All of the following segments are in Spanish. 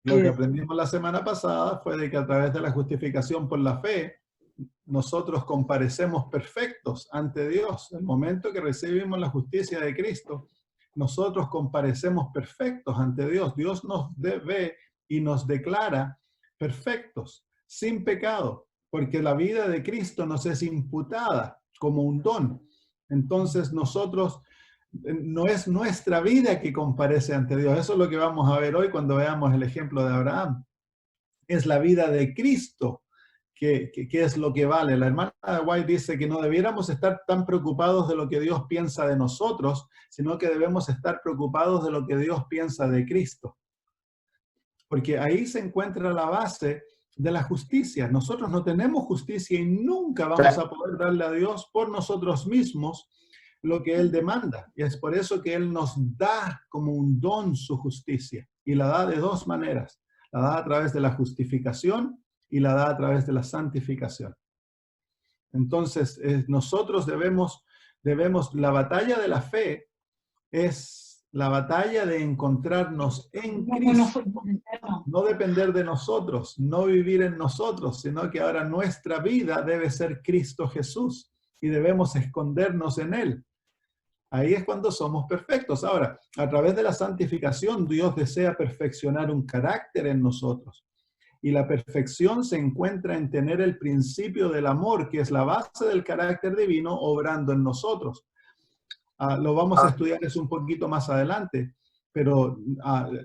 Lo que aprendimos la semana pasada fue de que a través de la justificación por la fe, nosotros comparecemos perfectos ante Dios. El momento que recibimos la justicia de Cristo, nosotros comparecemos perfectos ante Dios. Dios nos ve y nos declara perfectos, sin pecado, porque la vida de Cristo nos es imputada como un don. Entonces nosotros, no es nuestra vida que comparece ante Dios. Eso es lo que vamos a ver hoy cuando veamos el ejemplo de Abraham. Es la vida de Cristo que es lo que vale. La hermana White dice que no debiéramos estar tan preocupados de lo que Dios piensa de nosotros, sino que debemos estar preocupados de lo que Dios piensa de Cristo. Porque ahí se encuentra la base de la justicia. Nosotros no tenemos justicia y nunca vamos a poder darle a Dios por nosotros mismos lo que Él demanda. Y es por eso que Él nos da como un don su justicia. Y la da de dos maneras. La da a través de la justificación y la da a través de la santificación. Entonces, nosotros debemos, la batalla de la fe es la batalla de encontrarnos en Cristo, no depender de nosotros, no vivir en nosotros, sino que ahora nuestra vida debe ser Cristo Jesús y debemos escondernos en Él. Ahí es cuando somos perfectos. Ahora, a través de la santificación, Dios desea perfeccionar un carácter en nosotros. Y la perfección se encuentra en tener el principio del amor, que es la base del carácter divino, obrando en nosotros. Lo vamos a estudiar eso un poquito más adelante, pero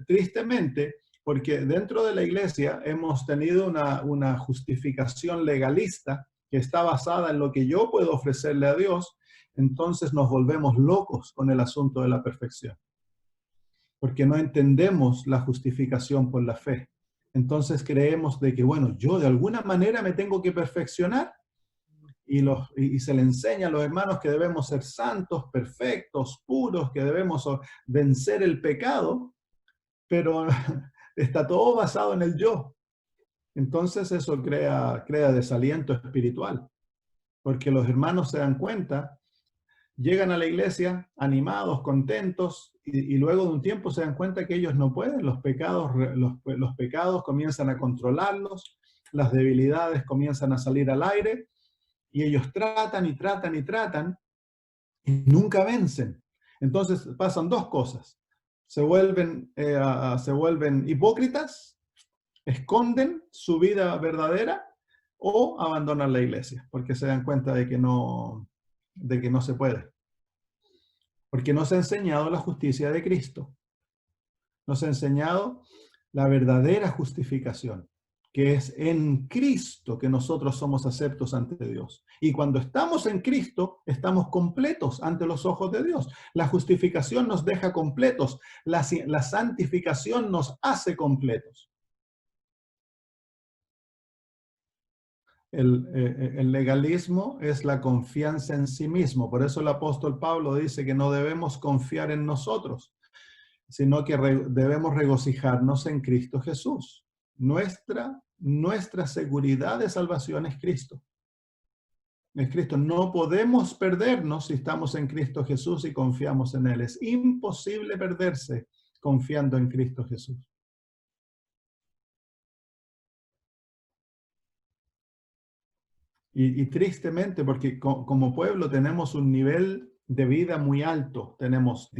tristemente, porque dentro de la iglesia hemos tenido una justificación legalista que está basada en lo que yo puedo ofrecerle a Dios, entonces nos volvemos locos con el asunto de la perfección, porque no entendemos la justificación por la fe. Entonces creemos de que, bueno, yo de alguna manera me tengo que perfeccionar y se le enseña a los hermanos que debemos ser santos, perfectos, puros, que debemos vencer el pecado, pero está todo basado en el yo. Entonces eso crea desaliento espiritual, porque los hermanos se dan cuenta, llegan a la iglesia animados, contentos, y luego de un tiempo se dan cuenta que ellos no pueden, los pecados comienzan a controlarlos, las debilidades comienzan a salir al aire, y ellos tratan y tratan y tratan, y nunca vencen. Entonces pasan dos cosas. Se vuelven hipócritas, esconden su vida verdadera o abandonan la iglesia, porque se dan cuenta de que no se puede. Porque no se ha enseñado la justicia de Cristo. No se ha enseñado la verdadera justificación, que es en Cristo que nosotros somos aceptos ante Dios. Y cuando estamos en Cristo, estamos completos ante los ojos de Dios. La justificación nos deja completos. La santificación nos hace completos. El legalismo es la confianza en sí mismo. Por eso el apóstol Pablo dice que no debemos confiar en nosotros, sino que debemos regocijarnos en Cristo Jesús. Nuestra seguridad de salvación es Cristo. Es Cristo. No podemos perdernos si estamos en Cristo Jesús y confiamos en Él. Es imposible perderse confiando en Cristo Jesús. Y tristemente, porque como pueblo tenemos un nivel de vida muy alto. Tenemos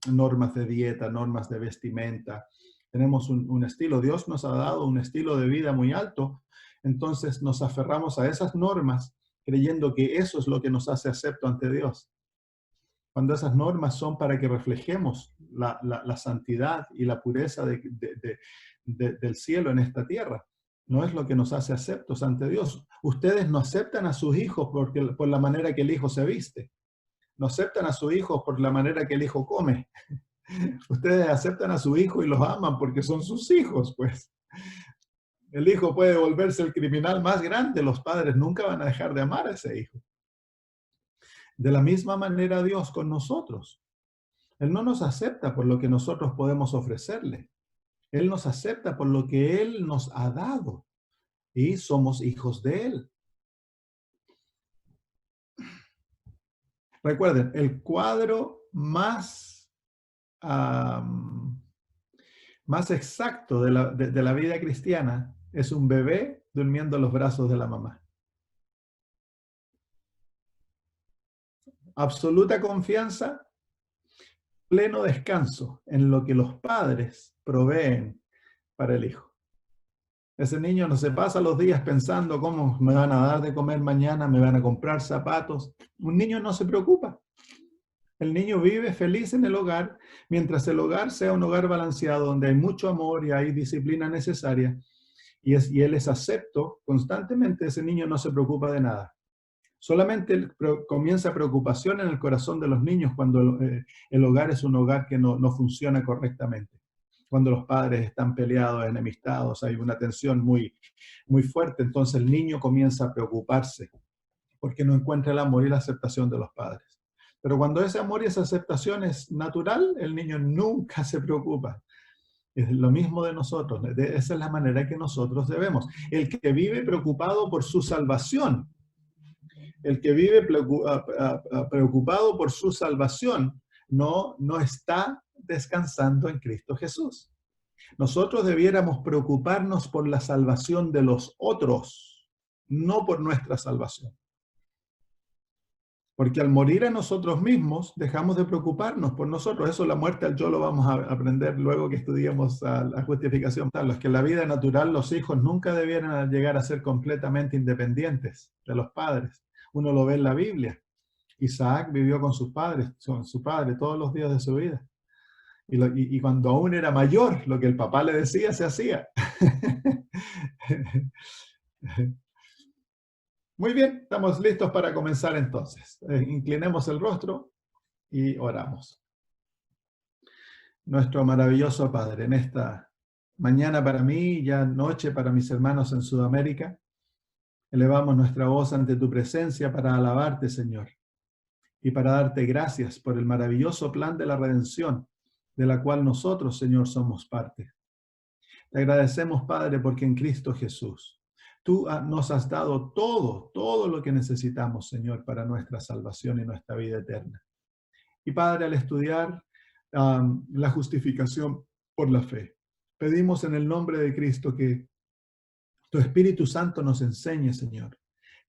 normas de dieta, normas de vestimenta. Tenemos un estilo. Dios nos ha dado un estilo de vida muy alto. Entonces nos aferramos a esas normas creyendo que eso es lo que nos hace acepto ante Dios. Cuando esas normas son para que reflejemos la santidad y la pureza del cielo en esta tierra. No es lo que nos hace aceptos ante Dios. Ustedes no aceptan a sus hijos por la manera que el hijo se viste. No aceptan a su hijo por la manera que el hijo come. Ustedes aceptan a su hijo y los aman porque son sus hijos, pues. El hijo puede volverse el criminal más grande. Los padres nunca van a dejar de amar a ese hijo. De la misma manera Dios con nosotros. Él no nos acepta por lo que nosotros podemos ofrecerle. Él nos acepta por lo que Él nos ha dado. Y somos hijos de Él. Recuerden, el cuadro más más exacto de la vida cristiana es un bebé durmiendo en los brazos de la mamá. Absoluta confianza, pleno descanso en lo que los padres proveen para el hijo. Ese niño no se pasa los días pensando cómo me van a dar de comer mañana, me van a comprar zapatos. Un niño no se preocupa. El niño vive feliz en el hogar, mientras el hogar sea un hogar balanceado, donde hay mucho amor y hay disciplina necesaria, y él es acepto constantemente, ese niño no se preocupa de nada. Solamente comienza preocupación en el corazón de los niños cuando el hogar es un hogar que no funciona correctamente. Cuando los padres están peleados, enemistados, hay una tensión muy, muy fuerte, entonces el niño comienza a preocuparse porque no encuentra el amor y la aceptación de los padres. Pero cuando ese amor y esa aceptación es natural, el niño nunca se preocupa. Es lo mismo de nosotros. Esa es la manera que nosotros debemos. El que vive preocupado por su salvación, el que vive preocupado por su salvación, no está descansando en Cristo Jesús. Nosotros debiéramos preocuparnos por la salvación de los otros, no por nuestra salvación. Porque al morir a nosotros mismos, dejamos de preocuparnos por nosotros. Eso, la muerte al yo, lo vamos a aprender luego que estudiemos la justificación. Los que en la vida natural, los hijos nunca debieran llegar a ser completamente independientes de los padres. Uno lo ve en la Biblia. Isaac vivió con sus padres, con su padre todos los días de su vida. Y cuando aún era mayor, lo que el papá le decía, se hacía. Muy bien, estamos listos para comenzar entonces. Inclinemos el rostro y oramos. Nuestro maravilloso Padre, en esta mañana para mí y ya noche para mis hermanos en Sudamérica, elevamos nuestra voz ante tu presencia para alabarte, Señor, y para darte gracias por el maravilloso plan de la redención, de la cual nosotros, Señor, somos parte. Te agradecemos, Padre, porque en Cristo Jesús tú nos has dado todo lo que necesitamos, Señor, para nuestra salvación y nuestra vida eterna. Y Padre, al estudiar la justificación por la fe, pedimos en el nombre de Cristo que tu Espíritu Santo nos enseñe, Señor,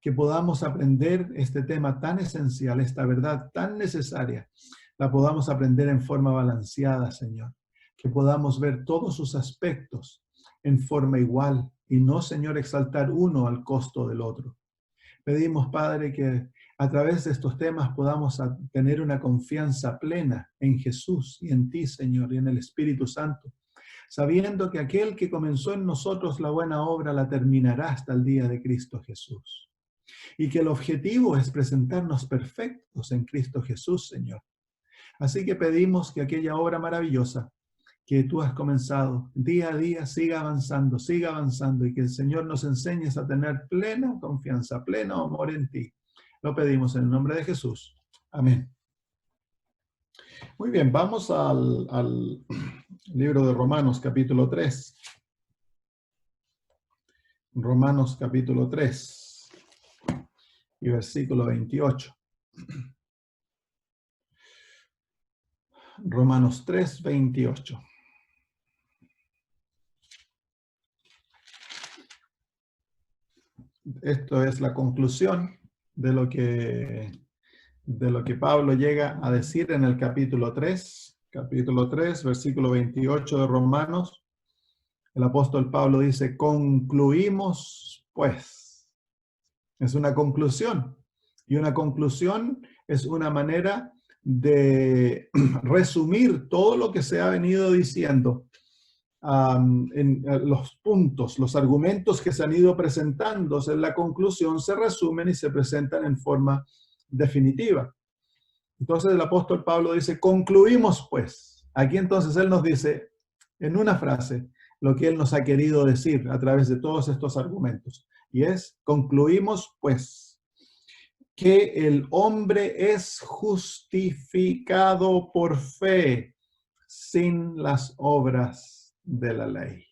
que podamos aprender este tema tan esencial, esta verdad tan necesaria, la podamos aprender en forma balanceada, Señor. Que podamos ver todos sus aspectos en forma igual y no, Señor, exaltar uno al costo del otro. Pedimos, Padre, que a través de estos temas podamos tener una confianza plena en Jesús y en ti, Señor, y en el Espíritu Santo, sabiendo que aquel que comenzó en nosotros la buena obra la terminará hasta el día de Cristo Jesús. Y que el objetivo es presentarnos perfectos en Cristo Jesús, Señor. Así que pedimos que aquella obra maravillosa que tú has comenzado día a día siga avanzando y que el Señor nos enseñes a tener plena confianza, pleno amor en ti. Lo pedimos en el nombre de Jesús. Amén. Muy bien, vamos al libro de Romanos, capítulo 3. Romanos, capítulo 3 y versículo 28. Romanos 3, 28. Esto es la conclusión de lo que Pablo llega a decir en el capítulo 3, versículo 28 de Romanos. El apóstol Pablo dice, concluimos pues. Es una conclusión. Y una conclusión es una manera de resumir todo lo que se ha venido diciendo. En los puntos, los argumentos que se han ido presentándose en la conclusión se resumen y se presentan en forma definitiva. Entonces el apóstol Pablo dice, concluimos pues. Aquí entonces él nos dice en una frase lo que él nos ha querido decir a través de todos estos argumentos. Y es, concluimos pues que el hombre es justificado por fe sin las obras de la ley.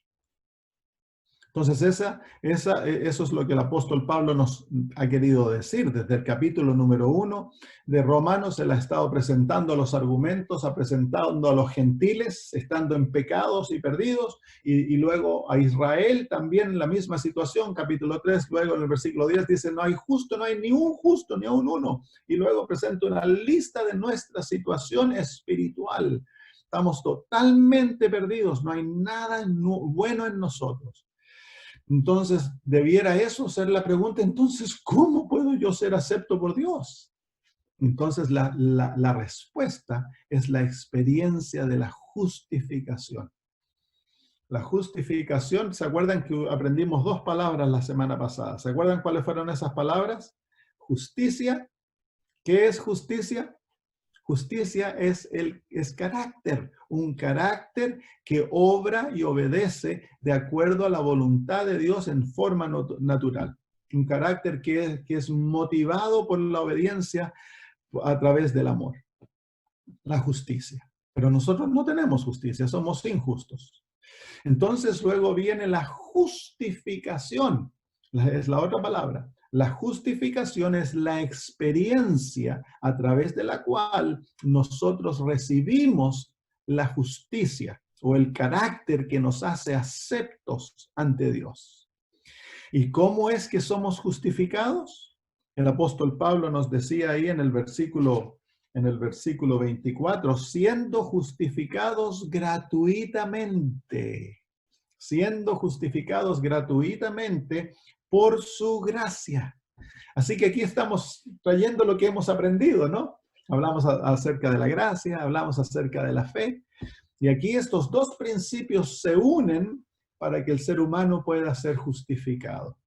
Entonces, eso es lo que el apóstol Pablo nos ha querido decir. Desde el capítulo número 1 de Romanos, él ha estado presentando los argumentos, ha presentando a los gentiles, estando en pecados y perdidos, y luego a Israel también en la misma situación, capítulo 3, luego en el versículo 10 dice, no hay justo, no hay ni un justo, ni aun uno. Y luego presenta una lista de nuestra situación espiritual. Estamos totalmente perdidos, no hay nada bueno en nosotros. Entonces, debiera eso ser la pregunta, entonces, ¿cómo puedo yo ser acepto por Dios? Entonces, la respuesta es la experiencia de la justificación. La justificación, ¿se acuerdan que aprendimos dos palabras la semana pasada? ¿Se acuerdan cuáles fueron esas palabras? Justicia. ¿Qué es justicia? Justicia es carácter, un carácter que obra y obedece de acuerdo a la voluntad de Dios en forma natural. Un carácter que es motivado por la obediencia a través del amor. La justicia. Pero nosotros no tenemos justicia, somos injustos. Entonces luego viene la justificación, es la otra palabra. La justificación es la experiencia a través de la cual nosotros recibimos la justicia o el carácter que nos hace aceptos ante Dios. ¿Y cómo es que somos justificados? El apóstol Pablo nos decía ahí en el versículo 24, siendo justificados gratuitamente por su gracia. Así que aquí estamos trayendo lo que hemos aprendido, ¿no? Hablamos acerca de la gracia, hablamos acerca de la fe, y aquí estos dos principios se unen para que el ser humano pueda ser justificado.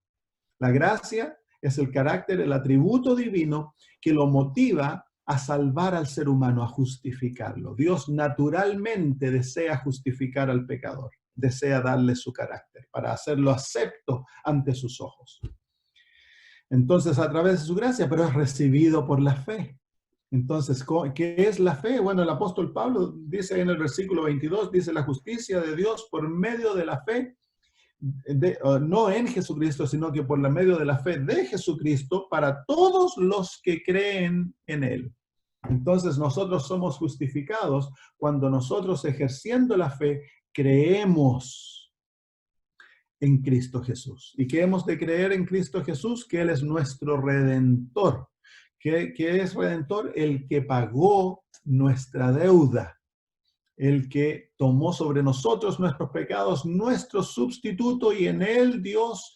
La gracia es el carácter, el atributo divino que lo motiva a salvar al ser humano, a justificarlo. Dios naturalmente desea justificar al pecador, desea darle su carácter para hacerlo acepto ante sus ojos. Entonces, a través de su gracia, pero es recibido por la fe. Entonces, ¿qué es la fe? Bueno, el apóstol Pablo dice en el versículo 22, dice la justicia de Dios por medio de la fe, no en Jesucristo, sino que por la medio de la fe de Jesucristo para todos los que creen en Él. Entonces nosotros somos justificados cuando nosotros, ejerciendo la fe, creemos en Cristo Jesús. ¿Y qué hemos de creer en Cristo Jesús? Que Él es nuestro Redentor. ¿Qué es Redentor? El que pagó nuestra deuda. El que tomó sobre nosotros nuestros pecados, nuestro sustituto, y en él Dios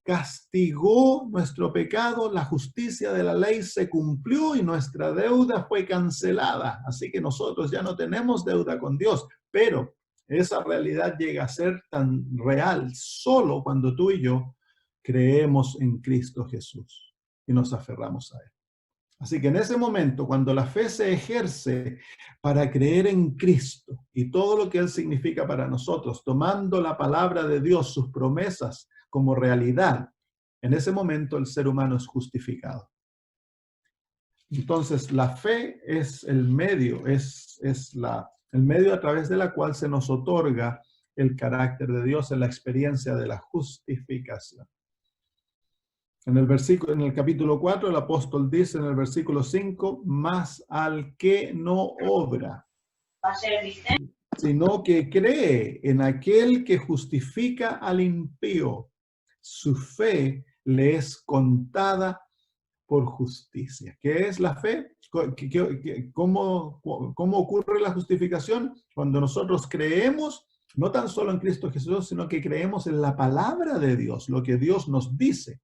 castigó nuestro pecado, la justicia de la ley se cumplió y nuestra deuda fue cancelada. Así que nosotros ya no tenemos deuda con Dios, pero esa realidad llega a ser tan real solo cuando tú y yo creemos en Cristo Jesús y nos aferramos a Él. Así que en ese momento, cuando la fe se ejerce para creer en Cristo y todo lo que Él significa para nosotros, tomando la palabra de Dios, sus promesas como realidad, en ese momento el ser humano es justificado. Entonces, la fe es el medio, el medio a través de la cual se nos otorga el carácter de Dios en la experiencia de la justificación. En el capítulo 4, el apóstol dice en el versículo 5, más al que no obra, sino que cree en aquel que justifica al impío, su fe le es contada por justicia. ¿Qué es la fe? ¿Cómo ocurre la justificación? Cuando nosotros creemos, no tan solo en Cristo Jesús, sino que creemos en la palabra de Dios, lo que Dios nos dice.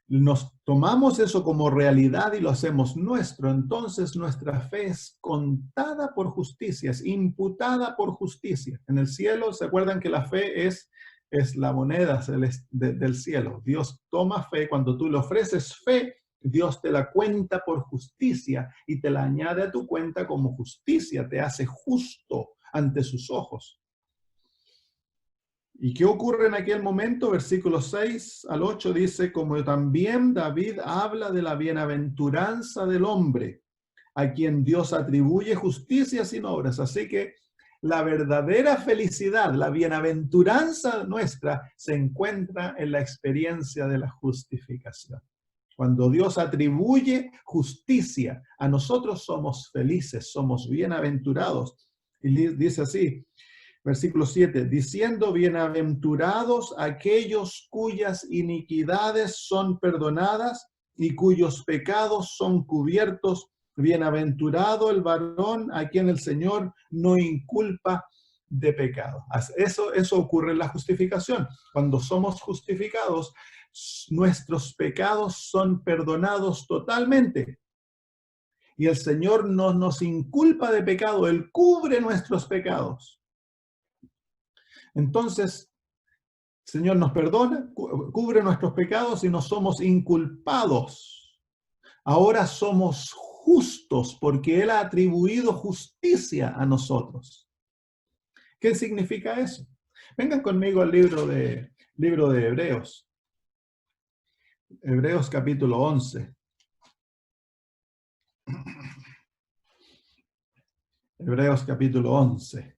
Nos tomamos eso como realidad y lo hacemos nuestro, entonces nuestra fe es contada por justicia, es imputada por justicia. En el cielo, ¿se acuerdan que la fe es la moneda del cielo? Dios toma fe, cuando tú le ofreces fe, Dios te la cuenta por justicia y te la añade a tu cuenta como justicia, te hace justo ante sus ojos. ¿Y qué ocurre en aquel momento? Versículos 6 al 8 dice, como también David habla de la bienaventuranza del hombre, a quien Dios atribuye justicia sin obras. Así que la verdadera felicidad, la bienaventuranza nuestra, se encuentra en la experiencia de la justificación. Cuando Dios atribuye justicia a nosotros, somos felices, somos bienaventurados. Y dice así, versículo 7, diciendo, bienaventurados aquellos cuyas iniquidades son perdonadas y cuyos pecados son cubiertos. Bienaventurado el varón a quien el Señor no inculpa de pecado. Eso ocurre en la justificación. Cuando somos justificados, nuestros pecados son perdonados totalmente. Y el Señor no nos inculpa de pecado, Él cubre nuestros pecados. Entonces, el Señor nos perdona, cubre nuestros pecados y no somos inculpados. Ahora somos justos porque Él ha atribuido justicia a nosotros. ¿Qué significa eso? Vengan conmigo al libro de Hebreos. Hebreos capítulo 11. Hebreos capítulo 11.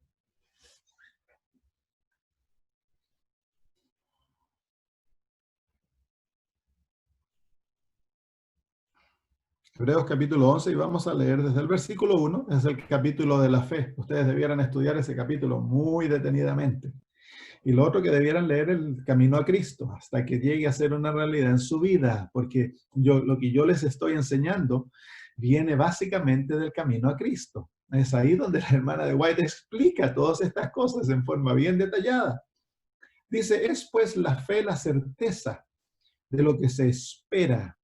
Hebreos capítulo 11 y vamos a leer desde el versículo 1, es el capítulo de la fe. Ustedes debieran estudiar ese capítulo muy detenidamente. Y lo otro que debieran leer el camino a Cristo hasta que llegue a ser una realidad en su vida, porque lo que yo les estoy enseñando viene básicamente del camino a Cristo. Es ahí donde la hermana de White explica todas estas cosas en forma bien detallada. Dice, es pues la fe la certeza de lo que se espera,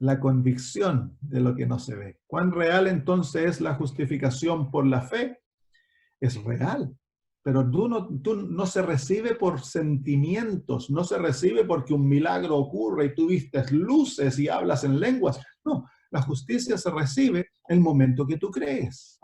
la convicción de lo que no se ve. ¿Cuán real entonces es la justificación por la fe? Es real, pero no se recibe por sentimientos, no se recibe porque un milagro ocurre y tú vistes luces y hablas en lenguas. No, la justicia se recibe el momento que tú crees.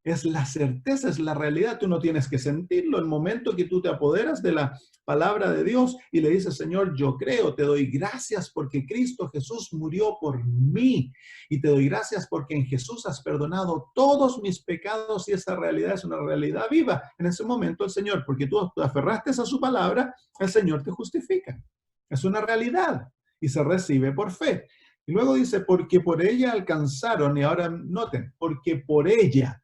Es la certeza, es la realidad. Tú no tienes que sentirlo. El momento que tú te apoderas de la palabra de Dios y le dices, Señor, yo creo, te doy gracias porque Cristo Jesús murió por mí. Y te doy gracias porque en Jesús has perdonado todos mis pecados y esa realidad es una realidad viva. En ese momento el Señor, porque tú te aferraste a su palabra, el Señor te justifica. Es una realidad y se recibe por fe. Y luego dice, porque por ella alcanzaron, y ahora noten, porque por ella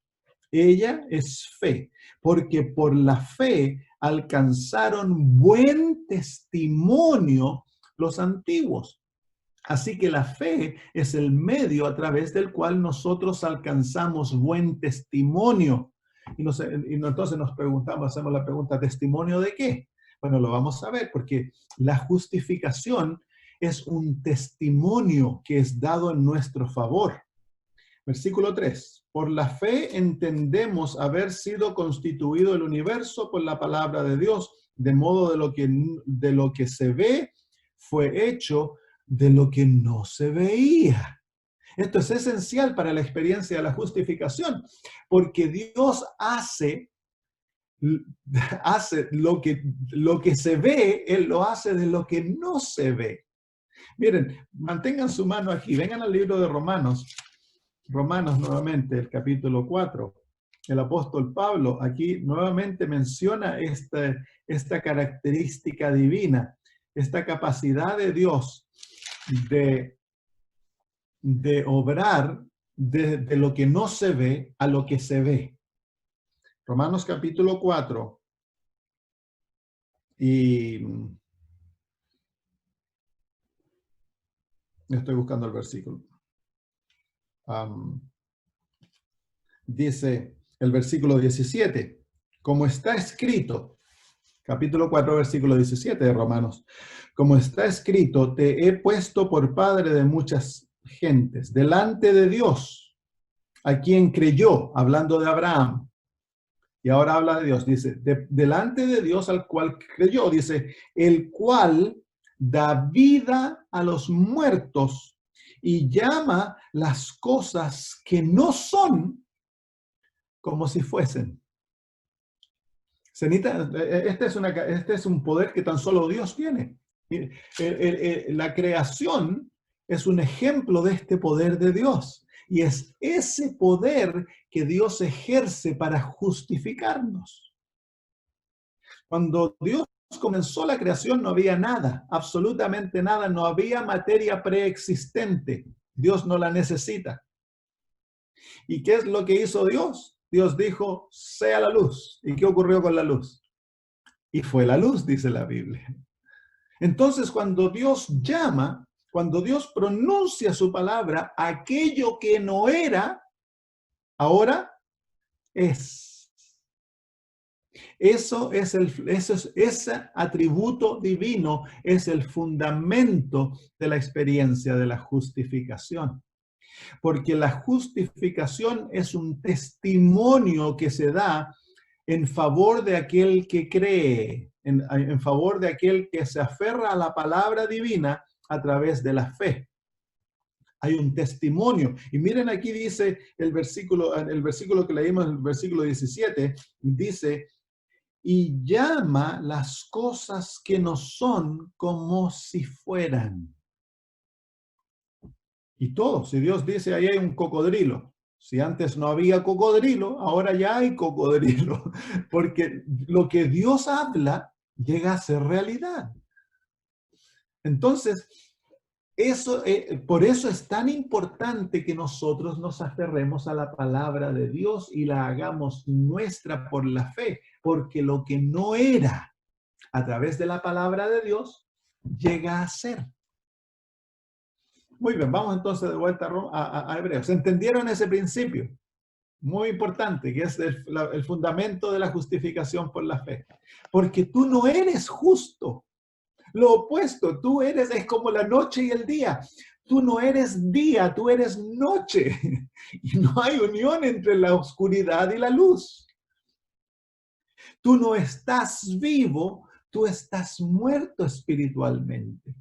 es fe, porque por la fe alcanzaron buen testimonio los antiguos. Así que la fe es el medio a través del cual nosotros alcanzamos buen testimonio. Y entonces nos preguntamos, hacemos la pregunta, ¿testimonio de qué? Bueno, lo vamos a ver, porque la justificación es un testimonio que es dado en nuestro favor. Versículo 3. Por la fe entendemos haber sido constituido el universo por la palabra de Dios, de modo de lo que se ve fue hecho de lo que no se veía. Esto es esencial para la experiencia de la justificación, porque Dios hace lo que se ve, Él lo hace de lo que no se ve. Miren, mantengan su mano aquí, vengan al libro de Romanos. Romanos nuevamente, el capítulo 4. El apóstol Pablo aquí nuevamente menciona esta característica divina, esta capacidad de Dios de obrar de lo que no se ve a lo que se ve. Romanos capítulo 4. Y estoy buscando el versículo. Dice el versículo 17, como está escrito, capítulo 4, versículo 17 de Romanos, como está escrito, te he puesto por padre de muchas gentes, delante de Dios, a quien creyó, hablando de Abraham, y ahora habla de Dios, dice, delante de Dios al cual creyó, dice, el cual da vida a los muertos y llama las cosas que no son como si fuesen. Este es un poder que tan solo Dios tiene. La creación es un ejemplo de este poder de Dios. Y es ese poder que Dios ejerce para justificarnos. Cuando Dios comenzó la creación no había nada, absolutamente nada, no había materia preexistente. Dios no la necesita. ¿Y qué es lo que hizo Dios? Dios dijo, sea la luz. ¿Y qué ocurrió con la luz? Y fue la luz, dice la Biblia. Entonces, cuando Dios llama, cuando Dios pronuncia su palabra, aquello que no era, ahora es. Ese atributo divino es el fundamento de la experiencia de la justificación. Porque la justificación es un testimonio que se da en favor de aquel que cree, en favor de aquel que se aferra a la palabra divina a través de la fe. Hay un testimonio. Y miren aquí dice el versículo que leímos, el versículo 17, dice, y llama las cosas que no son como si fueran. Y todo, si Dios dice, ahí hay un cocodrilo. Si antes no había cocodrilo, ahora ya hay cocodrilo. Porque lo que Dios habla llega a ser realidad. Entonces, por eso es tan importante que nosotros nos aferremos a la palabra de Dios y la hagamos nuestra por la fe. Porque lo que no era a través de la palabra de Dios llega a ser. Muy bien, vamos entonces de vuelta a Hebreos. ¿Entendieron ese principio? Muy importante, que es el fundamento de la justificación por la fe. Porque tú no eres justo. Lo opuesto, es como la noche y el día. Tú no eres día, tú eres noche. Y no hay unión entre la oscuridad y la luz. Tú no estás vivo, tú estás muerto espiritualmente.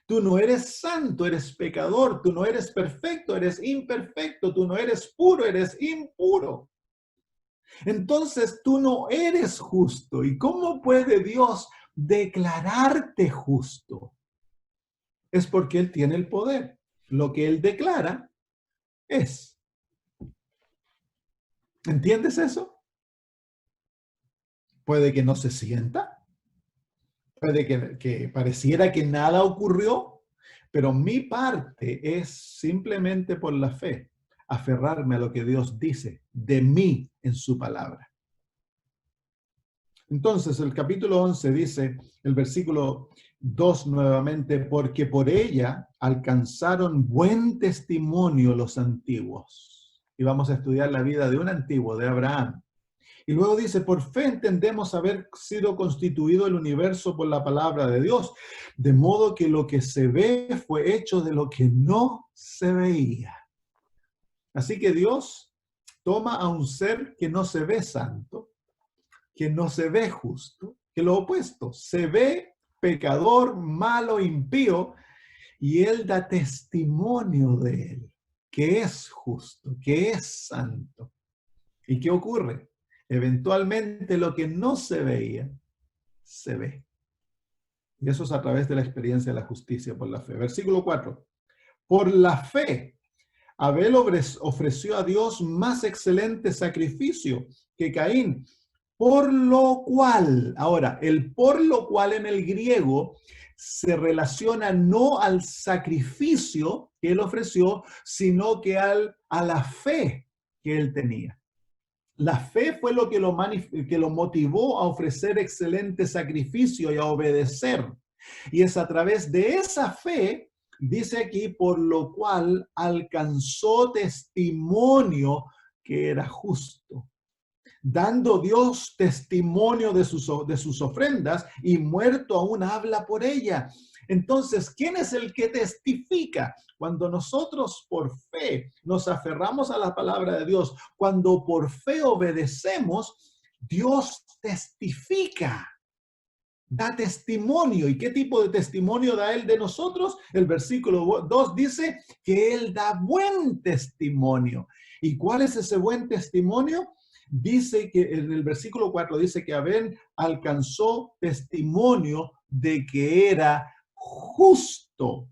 Tú no eres santo, eres pecador. Tú no eres perfecto, eres imperfecto. Tú no eres puro, eres impuro. Entonces tú no eres justo. ¿Y cómo puede Dios declararte justo? Es porque Él tiene el poder. Lo que Él declara es. ¿Entiendes eso? Puede que no se sienta. Puede que pareciera que nada ocurrió. Pero mi parte es simplemente por la fe, aferrarme a lo que Dios dice de mí en su palabra. Entonces, el capítulo 11 dice, el versículo 2 nuevamente, porque por ella alcanzaron buen testimonio los antiguos. Y vamos a estudiar la vida de un antiguo, de Abraham. Y luego dice, por fe entendemos haber sido constituido el universo por la palabra de Dios, de modo que lo que se ve fue hecho de lo que no se veía. Así que Dios toma a un ser que no se ve santo, que no se ve justo, que lo opuesto, se ve pecador, malo, impío, y Él da testimonio de Él, que es justo, que es santo. ¿Y qué ocurre? Eventualmente lo que no se veía, se ve. Y eso es a través de la experiencia de la justicia por la fe. Versículo 4. Por la fe, Abel ofreció a Dios más excelente sacrificio que Caín. Por lo cual, ahora, el por lo cual en el griego se relaciona no al sacrificio que él ofreció, sino que a la fe que él tenía. La fe fue lo que lo motivó a ofrecer excelente sacrificio y a obedecer. Y es a través de esa fe, dice aquí, por lo cual alcanzó testimonio que era justo, dando Dios testimonio de sus ofrendas y muerto aún habla por ella. Entonces, ¿quién es el que testifica? Cuando nosotros por fe nos aferramos a la palabra de Dios, cuando por fe obedecemos, Dios testifica, da testimonio. ¿Y qué tipo de testimonio da Él de nosotros? El versículo 2 dice que Él da buen testimonio. ¿Y cuál es ese buen testimonio? Dice que en el versículo 4 dice que Abel alcanzó testimonio de que era justo.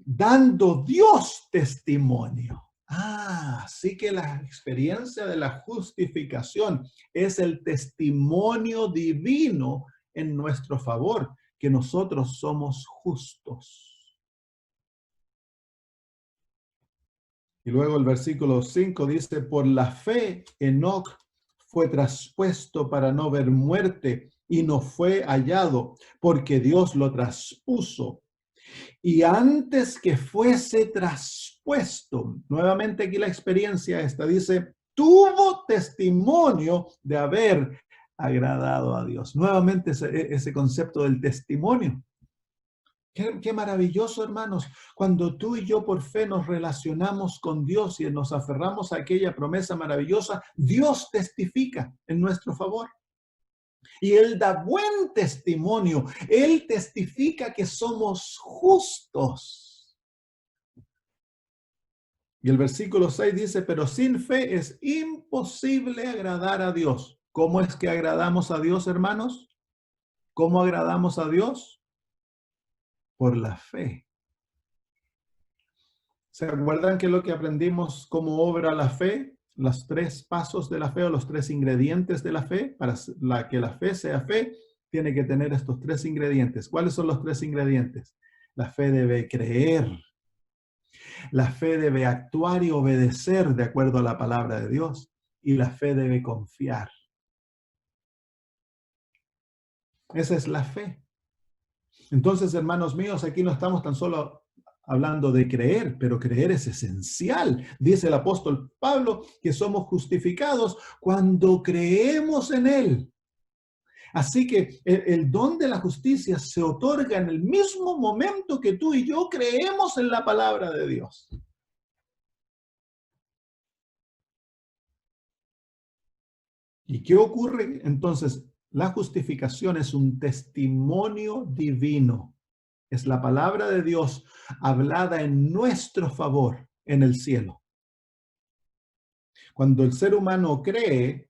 dando Dios testimonio. Así que la experiencia de la justificación es el testimonio divino en nuestro favor, que nosotros somos justos. Y luego el versículo 5 dice, por la fe Enoc fue traspuesto para no ver muerte y no fue hallado, porque Dios lo traspuso. Y antes que fuese traspuesto, nuevamente aquí la experiencia esta dice, tuvo testimonio de haber agradado a Dios. Nuevamente ese concepto del testimonio. Qué maravilloso, hermanos, cuando tú y yo por fe nos relacionamos con Dios y nos aferramos a aquella promesa maravillosa, Dios testifica en nuestro favor. Y Él da buen testimonio. Él testifica que somos justos. Y el versículo 6 dice, pero sin fe es imposible agradar a Dios. ¿Cómo es que agradamos a Dios, hermanos? ¿Cómo agradamos a Dios? Por la fe. ¿Se acuerdan qué es lo que aprendimos cómo obra la fe? Los 3 pasos de la fe o los 3 ingredientes de la fe. Para que la fe sea fe, tiene que tener estos 3 ingredientes. ¿Cuáles son los 3 ingredientes? La fe debe creer. La fe debe actuar y obedecer de acuerdo a la palabra de Dios. Y la fe debe confiar. Esa es la fe. Entonces, hermanos míos, aquí no estamos tan solo hablando de creer, pero creer es esencial. Dice el apóstol Pablo que somos justificados cuando creemos en Él. Así que el don de la justicia se otorga en el mismo momento que tú y yo creemos en la palabra de Dios. ¿Y qué ocurre? Entonces, la justificación es un testimonio divino. Es la palabra de Dios hablada en nuestro favor en el cielo. Cuando el ser humano cree,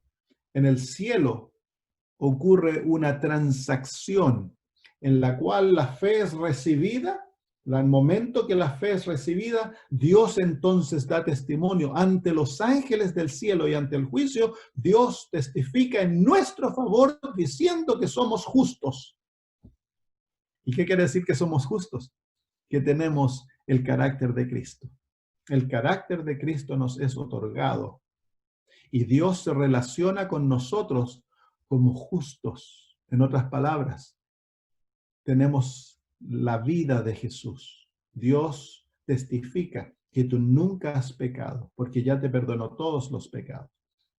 en el cielo ocurre una transacción en la cual la fe es recibida. Al momento que la fe es recibida, Dios entonces da testimonio ante los ángeles del cielo y ante el juicio. Dios testifica en nuestro favor diciendo que somos justos. ¿Y qué quiere decir que somos justos? Que tenemos el carácter de Cristo. El carácter de Cristo nos es otorgado y Dios se relaciona con nosotros como justos. En otras palabras, tenemos la vida de Jesús. Dios testifica que tú nunca has pecado porque ya te perdonó todos los pecados,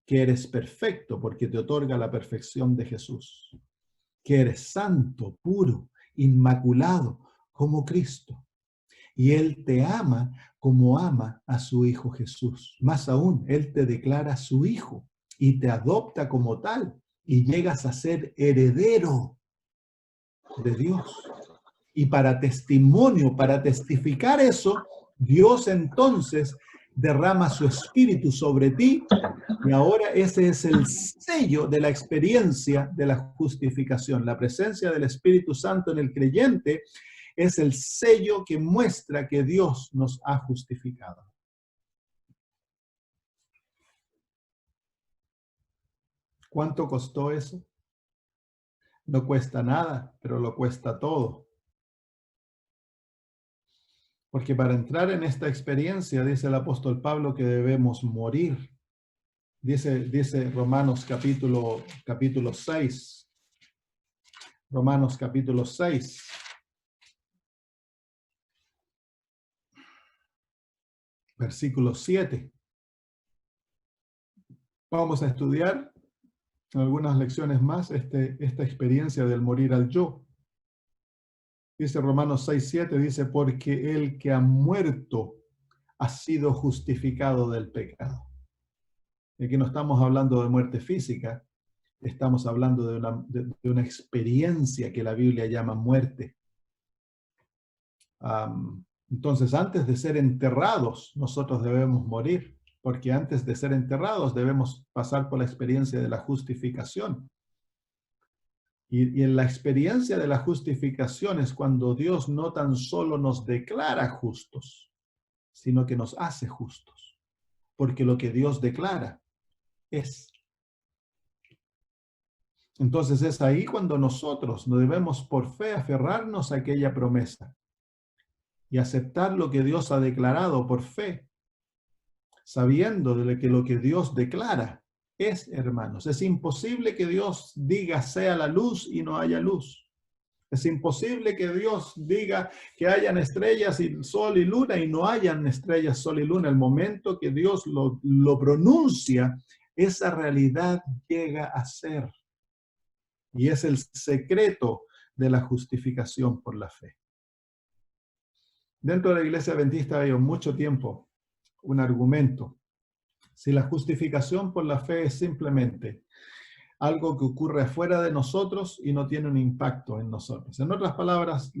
que eres perfecto porque te otorga la perfección de Jesús, que eres santo, puro, inmaculado como Cristo. Y Él te ama como ama a su Hijo Jesús. Más aún, Él te declara su Hijo y te adopta como tal y llegas a ser heredero de Dios. Y para testimonio, para testificar eso, Dios entonces derrama su espíritu sobre ti y ahora ese es el sello de la experiencia de la justificación. La presencia del Espíritu Santo en el creyente es el sello que muestra que Dios nos ha justificado. ¿Cuánto costó eso? No cuesta nada, pero lo cuesta todo. Porque para entrar en esta experiencia, dice el apóstol Pablo, que debemos morir. Dice Romanos capítulo 6. Romanos capítulo 6. Versículo 7. Vamos a estudiar en algunas lecciones más esta experiencia del morir al yo. Dice Romanos 6:7, dice, porque el que ha muerto ha sido justificado del pecado. Y aquí no estamos hablando de muerte física, estamos hablando de una experiencia que la Biblia llama muerte. Entonces, antes de ser enterrados, nosotros debemos morir, porque antes de ser enterrados debemos pasar por la experiencia de la justificación. Y en la experiencia de la justificación es cuando Dios no tan solo nos declara justos, sino que nos hace justos. Porque lo que Dios declara es. Entonces es ahí cuando nosotros no debemos por fe aferrarnos a aquella promesa y aceptar lo que Dios ha declarado por fe, sabiendo de que lo que Dios declara es, hermanos. Es imposible que Dios diga sea la luz y no haya luz. Es imposible que Dios diga que hayan estrellas y sol y luna y no hayan estrellas, sol y luna. El momento que Dios lo pronuncia, esa realidad llega a ser. Y es el secreto de la justificación por la fe. Dentro de la Iglesia Adventista ha habido mucho tiempo un argumento. Si la justificación por la fe es simplemente algo que ocurre afuera de nosotros y no tiene un impacto en nosotros. En otras palabras,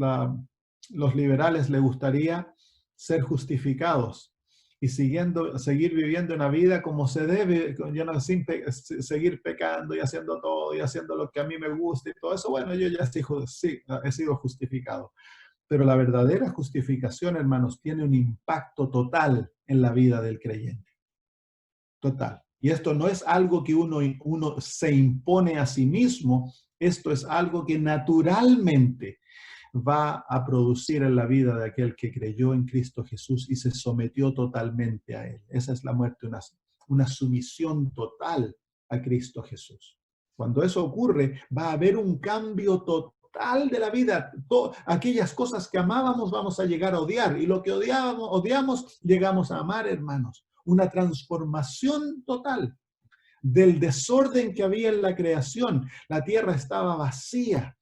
los liberales les gustaría ser justificados y seguir viviendo una vida como se debe, sin seguir pecando y haciendo todo y haciendo lo que a mí me gusta y todo eso. Bueno, yo ya he sido justificado. Pero la verdadera justificación, hermanos, tiene un impacto total en la vida del creyente. Total. Y esto no es algo que uno se impone a sí mismo, esto es algo que naturalmente va a producir en la vida de aquel que creyó en Cristo Jesús y se sometió totalmente a Él. Esa es la muerte, una sumisión total a Cristo Jesús. Cuando eso ocurre, va a haber un cambio total de la vida. Aquellas cosas que amábamos vamos a llegar a odiar y lo que odiamos, llegamos a amar, hermanos. Una transformación total del desorden que había en la creación. La tierra estaba vacía,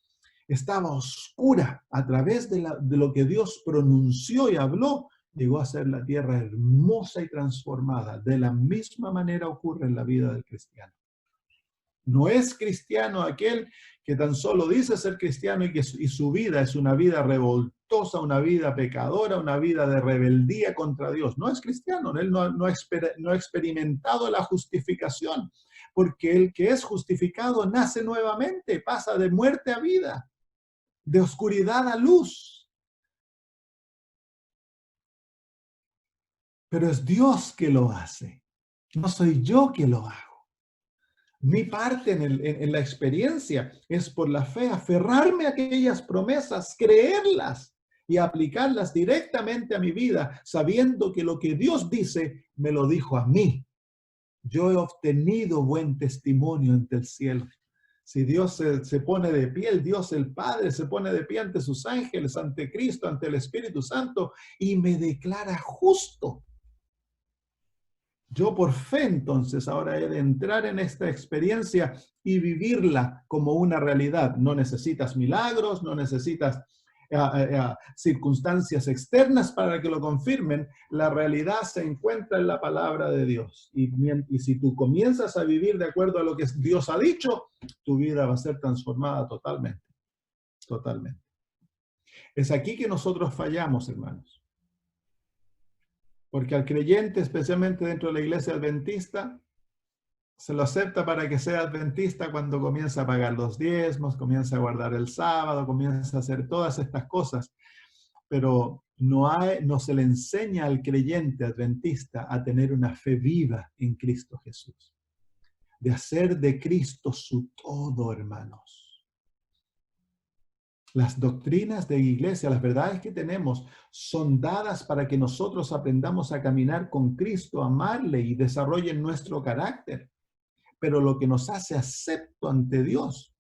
estaba oscura. A través de lo que Dios pronunció y habló, llegó a ser la tierra hermosa y transformada. De la misma manera ocurre en la vida del cristiano. No es cristiano aquel que tan solo dice ser cristiano y su vida es una vida revoltosa, una vida pecadora, una vida de rebeldía contra Dios. No es cristiano, él no ha experimentado la justificación, porque el que es justificado nace nuevamente, pasa de muerte a vida, de oscuridad a luz. Pero es Dios que lo hace, no soy yo que lo hago. Mi parte en la experiencia es por la fe, aferrarme a aquellas promesas, creerlas y aplicarlas directamente a mi vida, sabiendo que lo que Dios dice me lo dijo a mí. Yo he obtenido buen testimonio ante el cielo. Si Dios se pone de pie, el Dios el Padre se pone de pie ante sus ángeles, ante Cristo, ante el Espíritu Santo y me declara justo. Yo por fe entonces ahora he de entrar en esta experiencia y vivirla como una realidad. No necesitas milagros, no necesitas circunstancias externas para que lo confirmen. La realidad se encuentra en la palabra de Dios. Y si tú comienzas a vivir de acuerdo a lo que Dios ha dicho, tu vida va a ser transformada totalmente. Totalmente. Es aquí que nosotros fallamos, hermanos. Porque al creyente, especialmente dentro de la iglesia adventista, se lo acepta para que sea adventista cuando comienza a pagar los diezmos, comienza a guardar el sábado, comienza a hacer todas estas cosas. Pero no se le enseña al creyente adventista a tener una fe viva en Cristo Jesús. De hacer de Cristo su todo, hermanos. Las doctrinas de iglesia, las verdades que tenemos, son dadas para que nosotros aprendamos a caminar con Cristo, amarle y desarrollen nuestro carácter. Pero lo que nos hace acepto ante Dios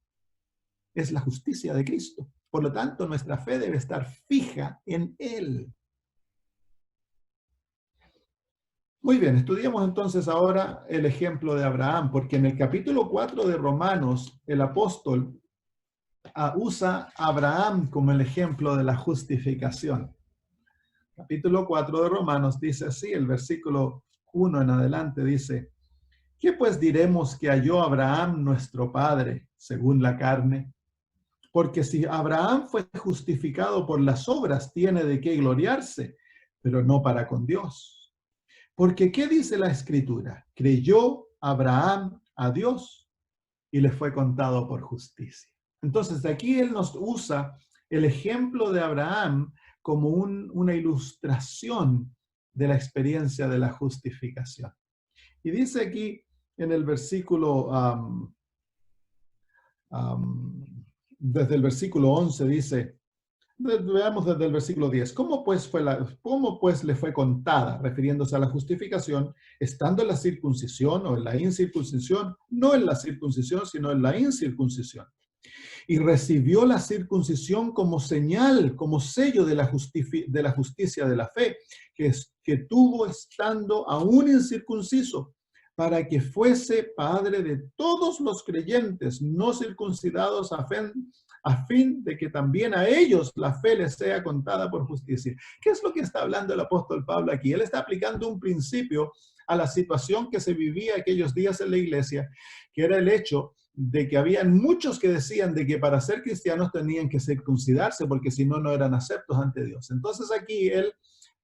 es la justicia de Cristo. Por lo tanto, nuestra fe debe estar fija en Él. Muy bien, estudiemos entonces ahora el ejemplo de Abraham, porque en el capítulo 4 de Romanos, el apóstol usa a Abraham como el ejemplo de la justificación. Capítulo 4 de Romanos dice así, el versículo 1 en adelante dice: ¿qué pues diremos que halló Abraham nuestro padre según la carne? Porque si Abraham fue justificado por las obras, tiene de qué gloriarse, pero no para con Dios. Porque ¿qué dice la Escritura? Creyó Abraham a Dios y le fue contado por justicia. Entonces, de aquí él nos usa el ejemplo de Abraham como una ilustración de la experiencia de la justificación. Y dice aquí en el versículo, desde el versículo 11, dice, veamos desde el versículo 10. ¿Cómo pues le fue contada, refiriéndose a la justificación, estando en la circuncisión o en la incircuncisión? No en la circuncisión, sino en la incircuncisión. Y recibió la circuncisión como señal, como sello de la justicia de la fe, que tuvo estando aún incircunciso, para que fuese padre de todos los creyentes no circuncidados a fin de que también a ellos la fe les sea contada por justicia. ¿Qué es lo que está hablando el apóstol Pablo aquí? Él está aplicando un principio a la situación que se vivía aquellos días en la iglesia, que era el hecho de que habían muchos que decían de que para ser cristianos tenían que circuncidarse porque si no, no eran aceptos ante Dios. Entonces aquí él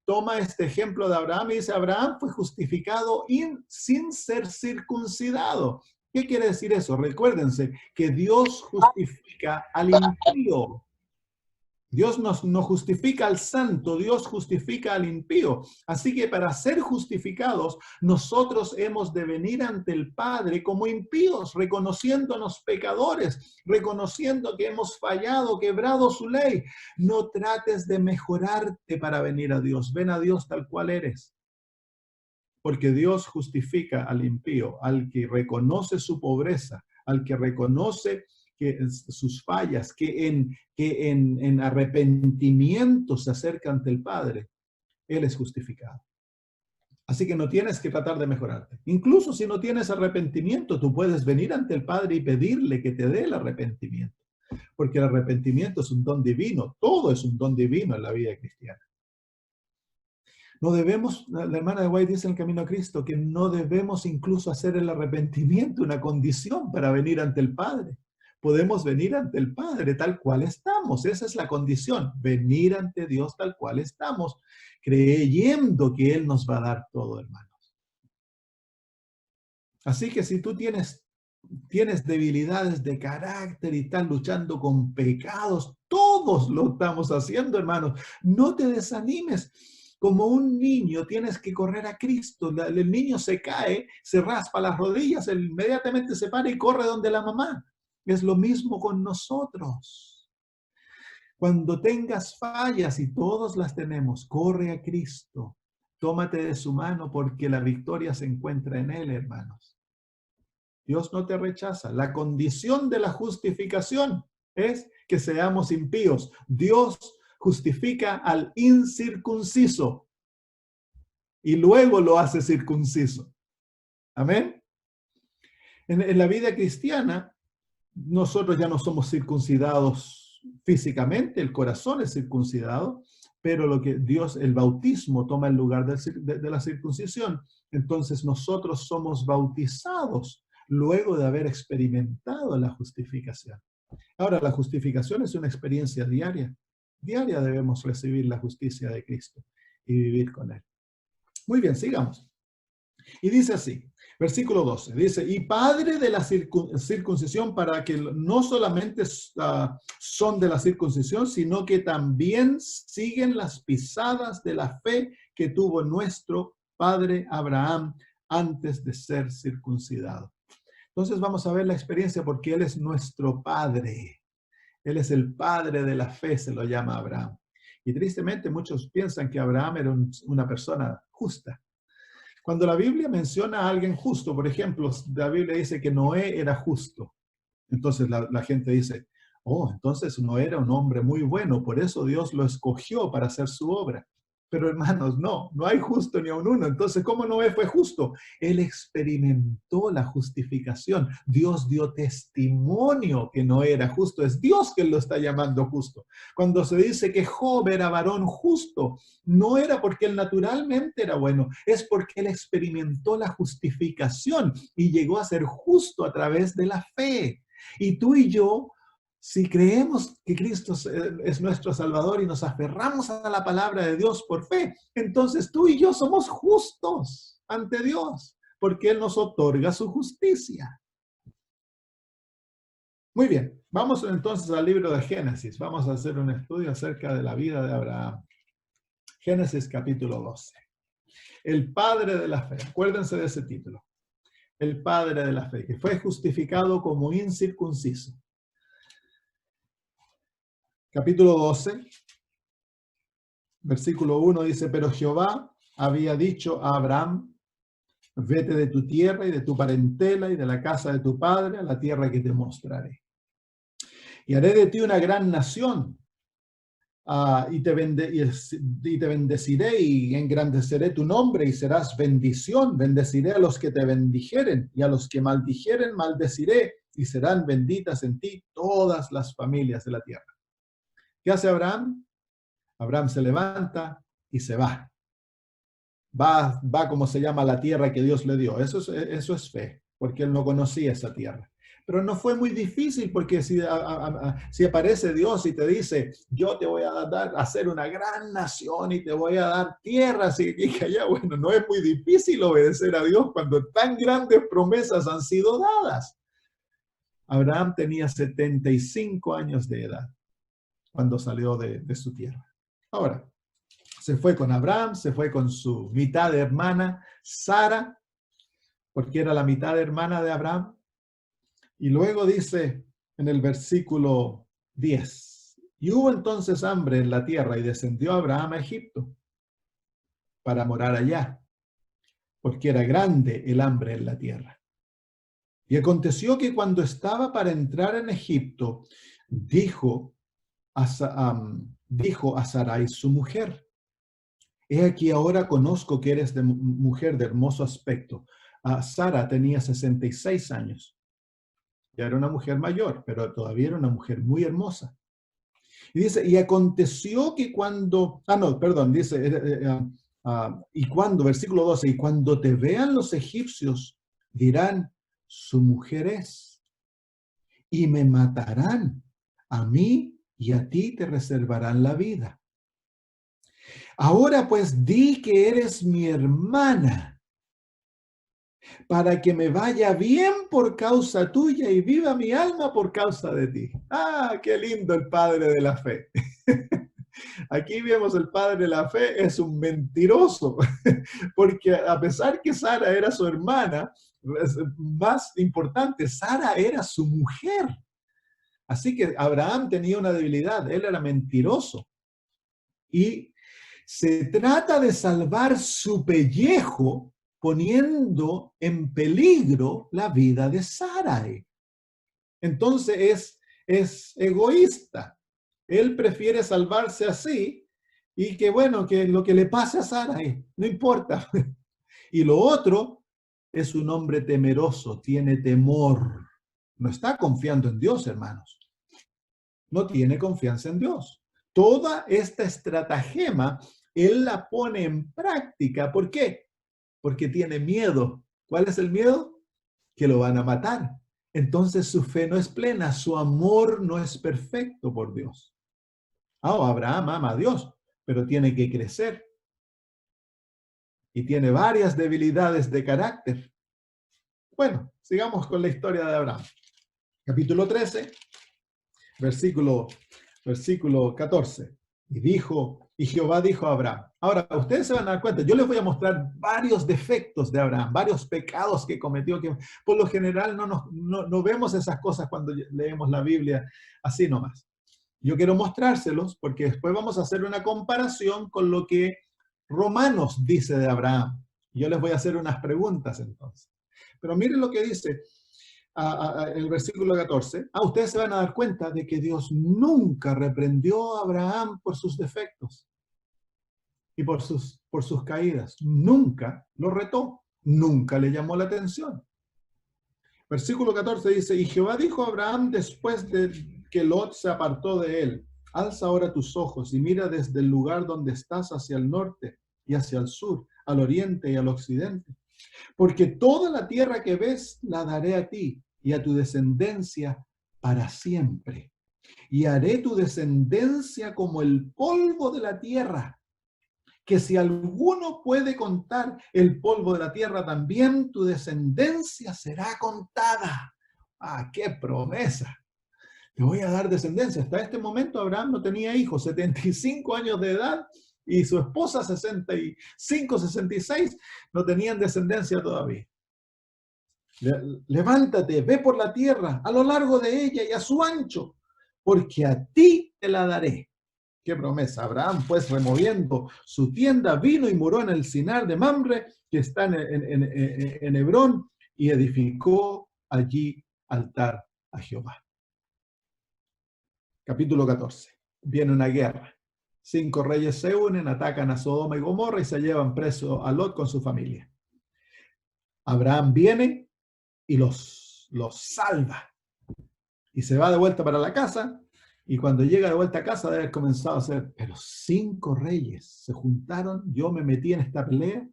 toma este ejemplo de Abraham y dice, Abraham fue justificado sin ser circuncidado. ¿Qué quiere decir eso? Recuérdense que Dios justifica al impío. Dios no justifica al santo, Dios justifica al impío. Así que para ser justificados, nosotros hemos de venir ante el Padre como impíos, reconociéndonos pecadores, reconociendo que hemos fallado, quebrado su ley. No trates de mejorarte para venir a Dios. Ven a Dios tal cual eres. Porque Dios justifica al impío, al que reconoce su pobreza, al que reconoce sus fallas, que en arrepentimiento se acerca ante el Padre, Él es justificado. Así que no tienes que tratar de mejorarte. Incluso si no tienes arrepentimiento, tú puedes venir ante el Padre y pedirle que te dé el arrepentimiento. Porque el arrepentimiento es un don divino. Todo es un don divino en la vida cristiana. No debemos, la hermana de White dice en el Camino a Cristo, que no debemos incluso hacer el arrepentimiento una condición para venir ante el Padre. Podemos venir ante el Padre tal cual estamos. Esa es la condición, venir ante Dios tal cual estamos, creyendo que Él nos va a dar todo, hermanos. Así que si tú tienes debilidades de carácter y estás luchando con pecados, todos lo estamos haciendo, hermanos. No te desanimes. Como un niño tienes que correr a Cristo. El niño se cae, se raspa las rodillas, él inmediatamente se para y corre donde la mamá. Es lo mismo con nosotros. Cuando tengas fallas, y todos las tenemos, corre a Cristo. Tómate de su mano porque la victoria se encuentra en Él, hermanos. Dios no te rechaza. La condición de la justificación es que seamos impíos. Dios justifica al incircunciso y luego lo hace circunciso. Amén. En la vida cristiana, nosotros ya no somos circuncidados físicamente, el corazón es circuncidado, pero lo que Dios, el bautismo, toma el lugar de la circuncisión. Entonces nosotros somos bautizados luego de haber experimentado la justificación. Ahora, la justificación es una experiencia diaria. Diaria debemos recibir la justicia de Cristo y vivir con Él. Muy bien, sigamos. Y dice así, versículo 12, dice, y padre de la circuncisión para que no solamente son de la circuncisión, sino que también siguen las pisadas de la fe que tuvo nuestro padre Abraham antes de ser circuncidado. Entonces vamos a ver la experiencia porque Él es nuestro Padre. Él es el Padre de la fe, se lo llama Abraham. Y tristemente muchos piensan que Abraham era una persona justa. Cuando la Biblia menciona a alguien justo, por ejemplo, la Biblia dice que Noé era justo. Entonces la gente dice, oh, entonces Noé era un hombre muy bueno, por eso Dios lo escogió para hacer su obra. Pero hermanos, no hay justo ni a un uno. Entonces, ¿cómo Noé fue justo? Él experimentó la justificación. Dios dio testimonio que no era justo. Es Dios quien lo está llamando justo. Cuando se dice que Job era varón justo, no era porque él naturalmente era bueno, es porque él experimentó la justificación y llegó a ser justo a través de la fe. Y tú y yo, si creemos que Cristo es nuestro Salvador y nos aferramos a la palabra de Dios por fe, entonces tú y yo somos justos ante Dios, porque Él nos otorga su justicia. Muy bien, vamos entonces al libro de Génesis. Vamos a hacer un estudio acerca de la vida de Abraham. Génesis capítulo 12. El padre de la fe. Acuérdense de ese título. El padre de la fe, que fue justificado como incircunciso. Capítulo 12, versículo 1 dice, pero Jehová había dicho a Abraham, vete de tu tierra y de tu parentela y de la casa de tu padre a la tierra que te mostraré. Y haré de ti una gran nación, y te bendeciré y engrandeceré tu nombre y serás bendición. Bendeciré a los que te bendijeren y a los que maldijeren maldeciré y serán benditas en ti todas las familias de la tierra. ¿Qué hace Abraham? Abraham se levanta y se va. Va como se llama la tierra que Dios le dio. Eso es fe, porque él no conocía esa tierra. Pero no fue muy difícil, porque si aparece Dios y te dice, yo te voy a hacer una gran nación y te voy a dar tierras y allá, bueno, no es muy difícil obedecer a Dios cuando tan grandes promesas han sido dadas. Abraham tenía 75 años de edad cuando salió de su tierra. Ahora, se fue con Abraham, se fue con su mitad hermana, Sara, porque era la mitad hermana de Abraham. Y luego dice en el versículo 10, y hubo entonces hambre en la tierra y descendió Abraham a Egipto para morar allá, porque era grande el hambre en la tierra. Y aconteció que cuando estaba para entrar en Egipto, dijo a Sarai su mujer, he aquí ahora conozco que eres mujer de hermoso aspecto. Sara tenía 66 años. Ya era una mujer mayor, pero todavía era una mujer muy hermosa. Y dice, y aconteció que cuando, dice, y cuando, versículo 12, y cuando te vean los egipcios, dirán, su mujer es, y me matarán, a mí y a ti te reservarán la vida. Ahora pues di que eres mi hermana, para que me vaya bien por causa tuya y viva mi alma por causa de ti. ¡Ah, qué lindo el padre de la fe! Aquí vemos el padre de la fe, es un mentiroso, porque a pesar que Sara era su hermana, más importante, Sara era su mujer. Así que Abraham tenía una debilidad, él era mentiroso. Y se trata de salvar su pellejo poniendo en peligro la vida de Sarai. Entonces es egoísta. Él prefiere salvarse así y que bueno, que lo que le pase a Sarai, no importa. Y lo otro es un hombre temeroso, tiene temor. No está confiando en Dios, hermanos. No tiene confianza en Dios. Toda esta estratagema, él la pone en práctica. ¿Por qué? Porque tiene miedo. ¿Cuál es el miedo? Que lo van a matar. Entonces su fe no es plena, su amor no es perfecto por Dios. Abraham ama a Dios, pero tiene que crecer. Y tiene varias debilidades de carácter. Bueno, sigamos con la historia de Abraham. Capítulo 13, versículo 14. Y Jehová dijo a Abraham. Ahora, ustedes se van a dar cuenta, yo les voy a mostrar varios defectos de Abraham, varios pecados que cometió, que por lo general no vemos esas cosas cuando leemos la Biblia así nomás. Yo quiero mostrárselos porque después vamos a hacer una comparación con lo que Romanos dice de Abraham. Yo les voy a hacer unas preguntas entonces. Pero miren lo que dice el versículo 14. Ustedes se van a dar cuenta de que Dios nunca reprendió a Abraham por sus defectos y por sus caídas. Nunca lo retó, nunca le llamó la atención. Versículo 14 dice, y Jehová dijo a Abraham después de que Lot se apartó de él, alza ahora tus ojos y mira desde el lugar donde estás hacia el norte y hacia el sur, al oriente y al occidente. Porque toda la tierra que ves la daré a ti y a tu descendencia para siempre. Y haré tu descendencia como el polvo de la tierra, que si alguno puede contar el polvo de la tierra, también tu descendencia será contada. ¡Qué promesa! te voy a dar descendencia. Hasta este momento Abraham no tenía hijos, 75 años de edad, y su esposa 65, 66, no tenían descendencia todavía. Levántate, ve por la tierra, a lo largo de ella y a su ancho, porque a ti te la daré. Qué promesa. Abraham, pues, removiendo su tienda, vino y moró en el Sinar de Mamre, que está en Hebrón, y edificó allí altar a Jehová. Capítulo 14. Viene una guerra. 5 reyes se unen, atacan a Sodoma y Gomorra y se llevan preso a Lot con su familia. Abraham viene y los salva. Y se va de vuelta para la casa. Y cuando llega de vuelta a casa, debe haber comenzado a hacer, pero 5 reyes se juntaron, yo me metí en esta pelea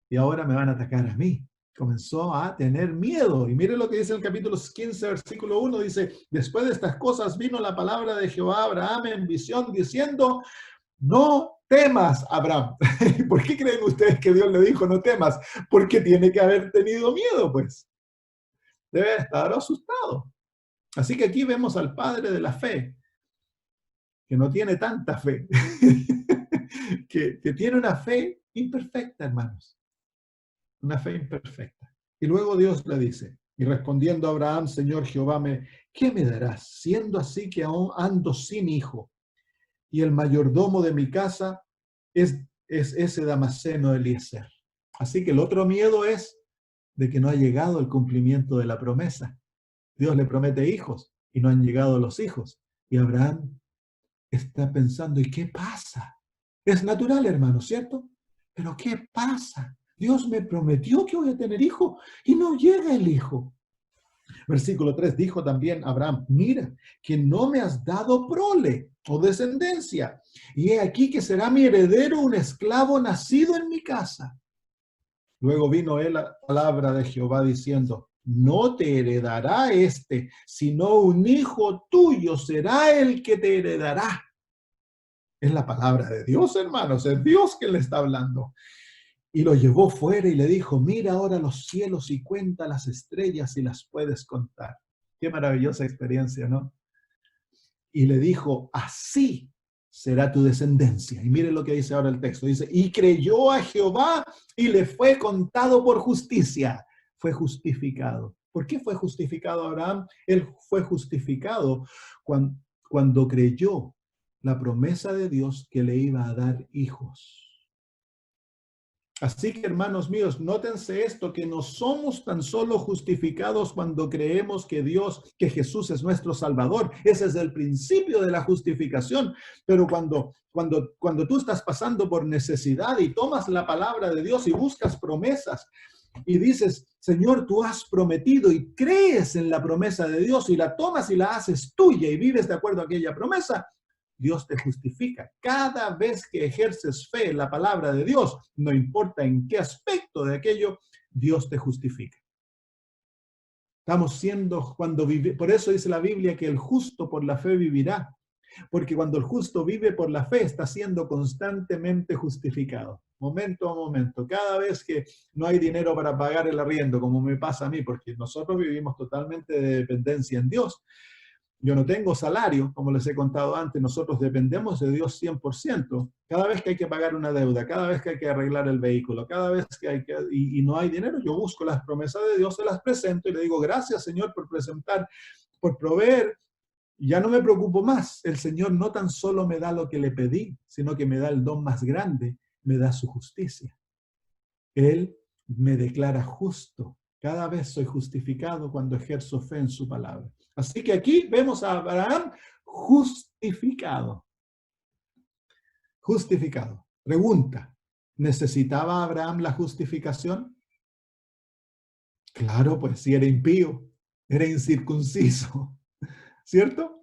y ahora me van a atacar a mí. Comenzó a tener miedo. Y mire lo que dice el capítulo 15, versículo 1, dice, después de estas cosas vino la palabra de Jehová a Abraham en visión diciendo, no temas, Abraham. ¿Por qué creen ustedes que Dios le dijo no temas? Porque tiene que haber tenido miedo, pues. Debe estar asustado. Así que aquí vemos al padre de la fe, que no tiene tanta fe, que tiene una fe imperfecta, hermanos. Una fe imperfecta. Y luego Dios le dice, y respondiendo a Abraham, Señor Jehová, ¿qué me darás, siendo así que aún ando sin hijo? Y el mayordomo de mi casa es ese Damaseno Eliezer. Así que el otro miedo es de que no ha llegado el cumplimiento de la promesa. Dios le promete hijos y no han llegado los hijos. Y Abraham está pensando, ¿y qué pasa? Es natural, hermano, ¿cierto? Pero ¿qué pasa? Dios me prometió que voy a tener hijo y no llega el hijo. Versículo 3, dijo también Abraham, mira, que no me has dado prole o descendencia, y he aquí que será mi heredero un esclavo nacido en mi casa. Luego vino él la palabra de Jehová diciendo, no te heredará sino un hijo tuyo será el que te heredará. Es la palabra de Dios, hermanos, es Dios que le está hablando. Y lo llevó fuera y le dijo, mira ahora los cielos y cuenta las estrellas si las puedes contar. Qué maravillosa experiencia, ¿no? Y le dijo, así será tu descendencia. Y miren lo que dice ahora el texto. Dice, y creyó a Jehová y le fue contado por justicia. Fue justificado. ¿Por qué fue justificado Abraham? Él fue justificado cuando creyó la promesa de Dios que le iba a dar hijos. Así que, hermanos míos, nótense esto, que no somos tan solo justificados cuando creemos que Jesús es nuestro Salvador. Ese es el principio de la justificación. Pero cuando tú estás pasando por necesidad y tomas la palabra de Dios y buscas promesas y dices, Señor, tú has prometido y crees en la promesa de Dios y la tomas y la haces tuya y vives de acuerdo a aquella promesa, Dios te justifica. Cada vez que ejerces fe en la palabra de Dios, no importa en qué aspecto de aquello, Dios te justifica. Estamos siendo, por eso dice la Biblia que el justo por la fe vivirá. Porque cuando el justo vive por la fe, está siendo constantemente justificado. Momento a momento. Cada vez que no hay dinero para pagar el arriendo, como me pasa a mí, porque nosotros vivimos totalmente de dependencia en Dios. Yo no tengo salario, como les he contado antes, nosotros dependemos de Dios 100%. Cada vez que hay que pagar una deuda, cada vez que hay que arreglar el vehículo, cada vez que hay que, y no hay dinero, yo busco las promesas de Dios, se las presento y le digo, gracias Señor por presentar, por proveer. Ya no me preocupo más. El Señor no tan solo me da lo que le pedí, sino que me da el don más grande, me da su justicia. Él me declara justo. Cada vez soy justificado cuando ejerzo fe en su palabra. Así que aquí vemos a Abraham justificado. Justificado. Pregunta, ¿necesitaba Abraham la justificación? Claro, pues si era impío, era incircunciso, ¿cierto?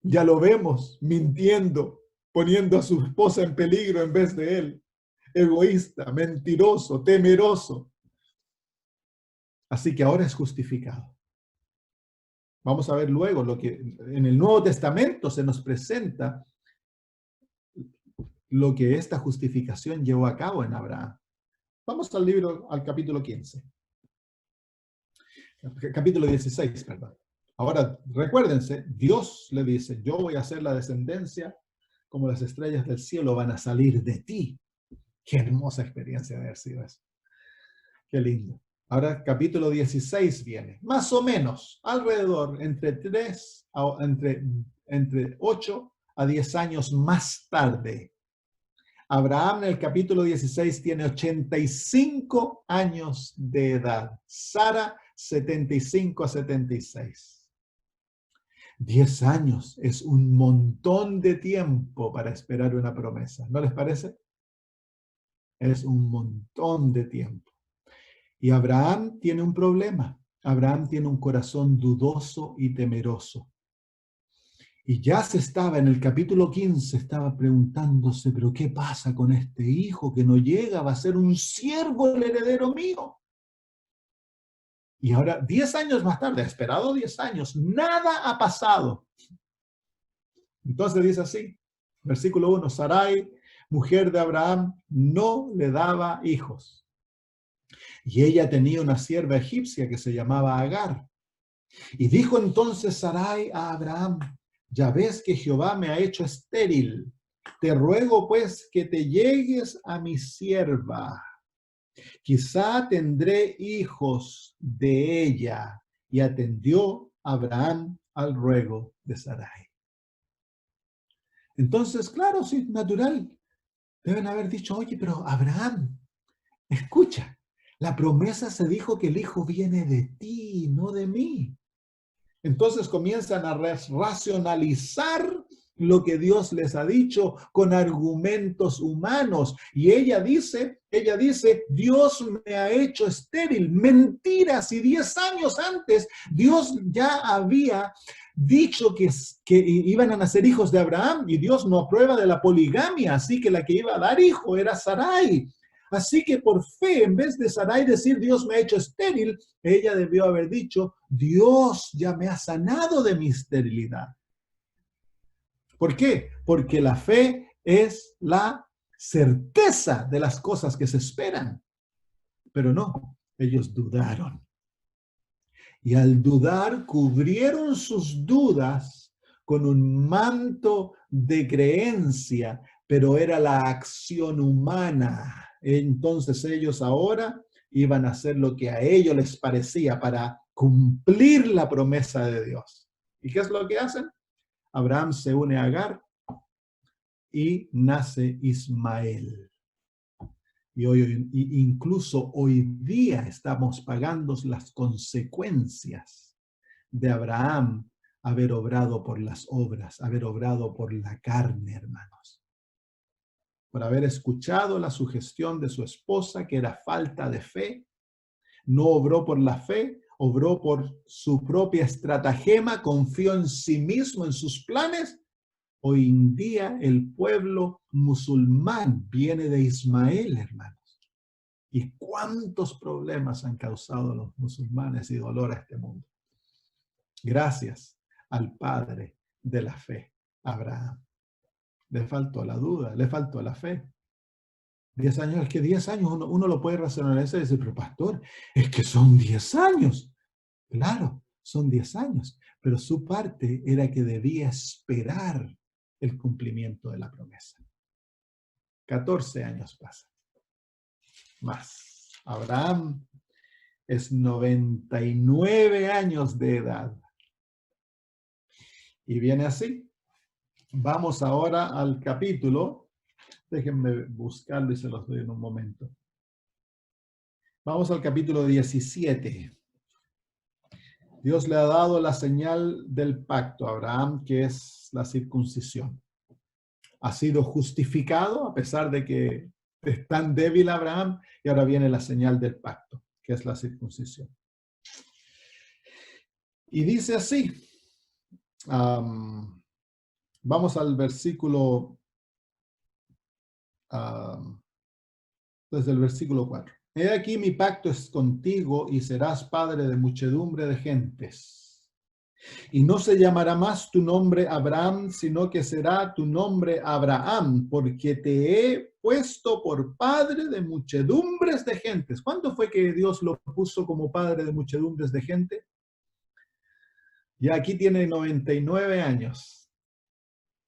Ya lo vemos mintiendo, poniendo a su esposa en peligro en vez de él. Egoísta, mentiroso, temeroso. Así que ahora es justificado. Vamos a ver luego lo que en el Nuevo Testamento se nos presenta lo que esta justificación llevó a cabo en Abraham. Vamos al capítulo 15. Capítulo 16, perdón. Ahora, recuérdense, Dios le dice, yo voy a hacer la descendencia como las estrellas del cielo van a salir de ti. Qué hermosa experiencia de haber sido eso. Qué lindo. Ahora capítulo 16 viene, más o menos, alrededor, entre 8 a 10 años más tarde. Abraham en el capítulo 16 tiene 85 años de edad. Sara, 75 a 76. 10 años es un montón de tiempo para esperar una promesa. ¿No les parece? Es un montón de tiempo. Y Abraham tiene un problema. Abraham tiene un corazón dudoso y temeroso. Y ya se estaba, en el capítulo 15, estaba preguntándose, pero ¿qué pasa con este hijo que no llega? Va a ser un siervo el heredero mío. Y ahora, 10 años más tarde, ha esperado 10 años, nada ha pasado. Entonces dice así, versículo 1, Sarai, mujer de Abraham, no le daba hijos. Y ella tenía una sierva egipcia que se llamaba Agar. Y dijo entonces Sarai a Abraham, ya ves que Jehová me ha hecho estéril. Te ruego pues que te llegues a mi sierva. Quizá tendré hijos de ella. Y atendió Abraham al ruego de Sarai. Entonces, claro, sí, natural. Deben haber dicho, oye, pero Abraham, escucha, la promesa se dijo que el hijo viene de ti, no de mí. Entonces comienzan a racionalizar lo que Dios les ha dicho con argumentos humanos. Y ella dice, Dios me ha hecho estéril. Mentira, si 10 años antes Dios ya había dicho que iban a nacer hijos de Abraham y Dios no aprueba de la poligamia, así que la que iba a dar hijo era Sarai. Así que por fe, en vez de Sarai decir Dios me ha hecho estéril, ella debió haber dicho Dios ya me ha sanado de mi esterilidad. ¿Por qué? Porque la fe es la certeza de las cosas que se esperan. Pero no, ellos dudaron. Y al dudar, cubrieron sus dudas con un manto de creencia, pero era la acción humana. Entonces ellos ahora iban a hacer lo que a ellos les parecía para cumplir la promesa de Dios. ¿Y qué es lo que hacen? Abraham se une a Agar y nace Ismael. Y incluso hoy día estamos pagando las consecuencias de Abraham haber obrado por las obras, haber obrado por la carne, hermanos. Por haber escuchado la sugestión de su esposa, que era falta de fe, no obró por la fe, obró por su propia estratagema, confió en sí mismo, en sus planes. Hoy en día el pueblo musulmán viene de Ismael, hermanos. ¿Y cuántos problemas han causado los musulmanes y dolor a este mundo? Gracias al padre de la fe, Abraham. Le faltó la duda, le faltó la fe. 10 años, es que 10 años uno lo puede racionalizar y decir, pero pastor, es que son 10 años. Claro, son 10 años, pero su parte era que debía esperar el cumplimiento de la promesa. 14 años pasan. Más. Abraham es 99 años de edad. Y viene así. Vamos ahora al capítulo. Déjenme buscarlo y se los doy en un momento. Vamos al capítulo 17. Dios le ha dado la señal del pacto a Abraham, que es la circuncisión. Ha sido justificado a pesar de que es tan débil Abraham, y ahora viene la señal del pacto, que es la circuncisión. Y dice así, vamos al versículo, desde el versículo 4. He aquí mi pacto es contigo y serás padre de muchedumbre de gentes. Y no se llamará más tu nombre Abraham, sino que será tu nombre Abraham, porque te he puesto por padre de muchedumbres de gentes. ¿Cuándo fue que Dios lo puso como padre de muchedumbres de gente? Ya aquí tiene 99 años.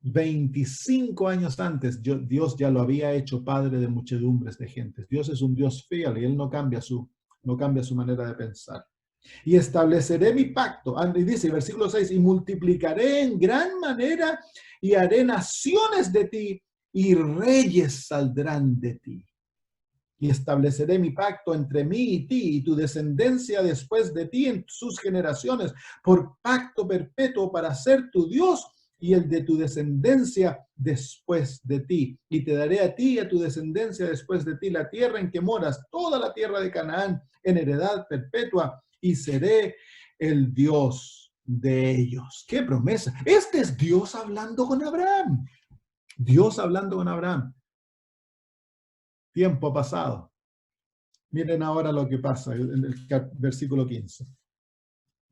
25 años antes, Dios ya lo había hecho padre de muchedumbres de gentes. Dios es un Dios fiel y Él no cambia su manera de pensar. Y estableceré mi pacto, y dice versículo 6, y multiplicaré en gran manera y haré naciones de ti y reyes saldrán de ti. Y estableceré mi pacto entre mí y ti y tu descendencia después de ti en sus generaciones por pacto perpetuo para ser tu Dios y el de tu descendencia después de ti. Y te daré a ti y a tu descendencia después de ti la tierra en que moras, toda la tierra de Canaán, en heredad perpetua, y seré el Dios de ellos. ¡Qué promesa! Este es Dios hablando con Abraham. Dios hablando con Abraham. Tiempo pasado. Miren ahora lo que pasa en el versículo 15.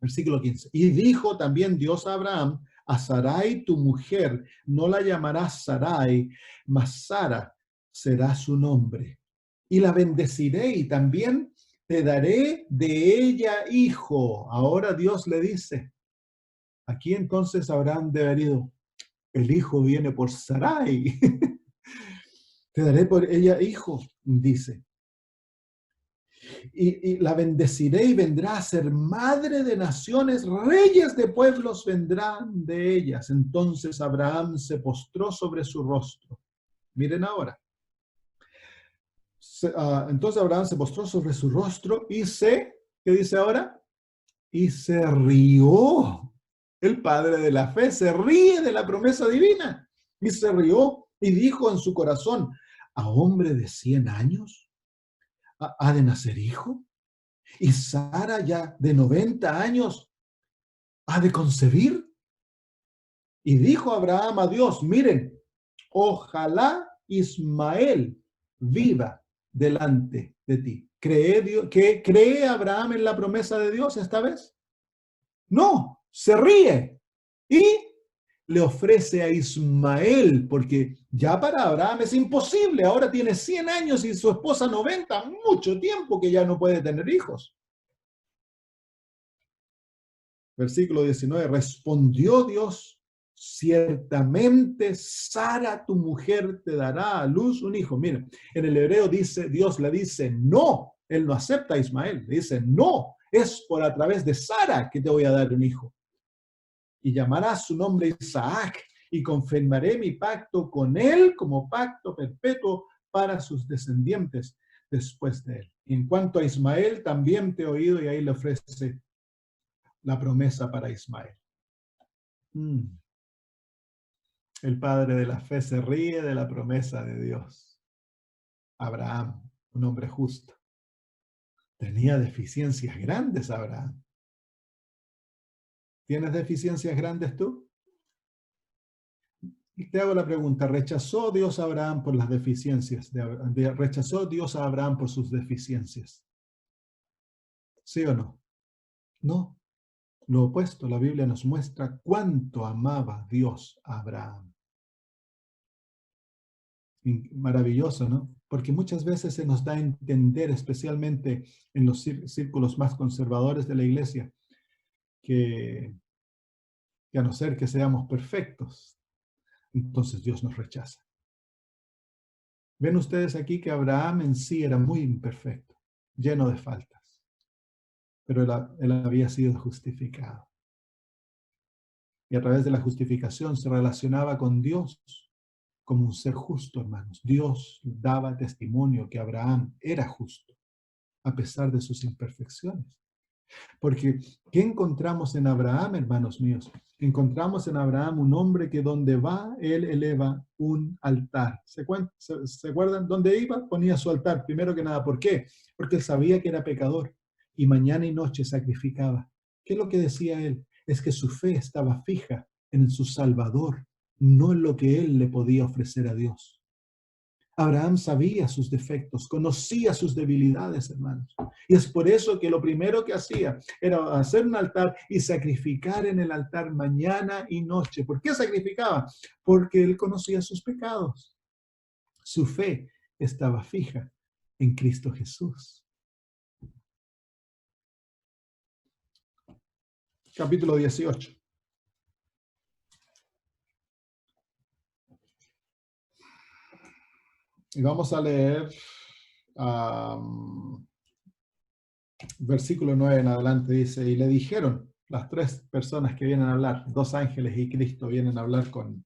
Versículo 15. Y dijo también Dios a Abraham, a Sarai tu mujer, no la llamarás Sarai, mas Sara será su nombre. Y la bendeciré y también te daré de ella hijo. Ahora Dios le dice, aquí entonces Abraham debería, el hijo viene por Sarai. Te daré por ella hijo, dice. Y la bendeciré y vendrá a ser madre de naciones, reyes de pueblos vendrán de ellas. Entonces Abraham se postró sobre su rostro. Miren ahora. Entonces Abraham se postró sobre su rostro y ¿qué dice ahora? Y se rió. El padre de la fe se ríe de la promesa divina. Y se rió y dijo en su corazón, ¿a hombre de 100 años ha de nacer hijo? Y Sara ya de 90 años ha de concebir. Y dijo Abraham a Dios, miren, ojalá Ismael viva delante de ti. ¿Cree Abraham en la promesa de Dios esta vez? No, se ríe y le ofrece a Ismael, porque ya para Abraham es imposible, ahora tiene 100 años y su esposa 90, mucho tiempo que ya no puede tener hijos. Versículo 19, respondió Dios, ciertamente Sara, tu mujer, te dará a luz un hijo. Miren, en el hebreo dice, Dios le dice, no, él no acepta a Ismael, le dice, no, es por a través de Sara que te voy a dar un hijo. Y llamarás su nombre Isaac, y confirmaré mi pacto con él como pacto perpetuo para sus descendientes después de él. Y en cuanto a Ismael, también te he oído, y ahí le ofrece la promesa para Ismael. El padre de la fe se ríe de la promesa de Dios. Abraham, un hombre justo. Tenía deficiencias grandes, Abraham. ¿Tienes deficiencias grandes tú? Y te hago la pregunta, ¿rechazó Dios a Abraham por las deficiencias? ¿Rechazó Dios a Abraham por sus deficiencias? ¿Sí o no? No. Lo opuesto, la Biblia nos muestra cuánto amaba Dios a Abraham. Maravilloso, ¿no? Porque muchas veces se nos da a entender, especialmente en los círculos más conservadores de la iglesia, que a no ser que seamos perfectos, entonces Dios nos rechaza. Ven ustedes aquí que Abraham en sí era muy imperfecto, lleno de faltas, pero él había sido justificado. Y a través de la justificación se relacionaba con Dios como un ser justo, hermanos. Dios daba testimonio que Abraham era justo, a pesar de sus imperfecciones. Porque, ¿qué encontramos en Abraham, hermanos míos? Encontramos en Abraham un hombre que donde va, él eleva un altar. ¿Se acuerdan? ¿Dónde iba? Ponía su altar, primero que nada. ¿Por qué? Porque él sabía que era pecador y mañana y noche sacrificaba. ¿Qué es lo que decía él? Es que su fe estaba fija en su Salvador, no en lo que él le podía ofrecer a Dios. Abraham sabía sus defectos, conocía sus debilidades, hermanos. Y es por eso que lo primero que hacía era hacer un altar y sacrificar en el altar mañana y noche. ¿Por qué sacrificaba? Porque él conocía sus pecados. Su fe estaba fija en Cristo Jesús. capítulo 18. Y vamos a leer versículo 9 en adelante. Dice, y le dijeron las tres personas que vienen a hablar, dos ángeles y Cristo vienen a hablar con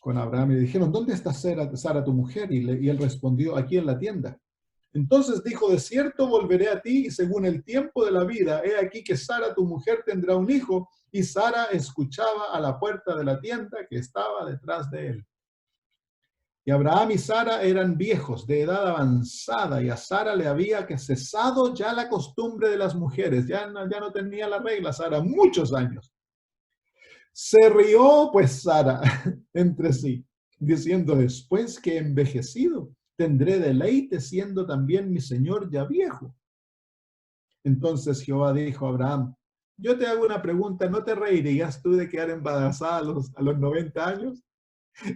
Abraham, y le dijeron, ¿dónde está Sara tu mujer? Y él respondió, aquí en la tienda. Entonces dijo, de cierto volveré a ti, y según el tiempo de la vida, he aquí que Sara tu mujer tendrá un hijo. Y Sara escuchaba a la puerta de la tienda que estaba detrás de él. Y Abraham y Sara eran viejos, de edad avanzada, y a Sara le había que cesado ya la costumbre de las mujeres. Ya no tenía la regla Sara, muchos años. Se rió pues Sara entre sí, diciendo, después que he envejecido, tendré deleite siendo también mi señor ya viejo. Entonces Jehová dijo a Abraham, yo te hago una pregunta, ¿no te reirías tú de quedar embarazada a los 90 años?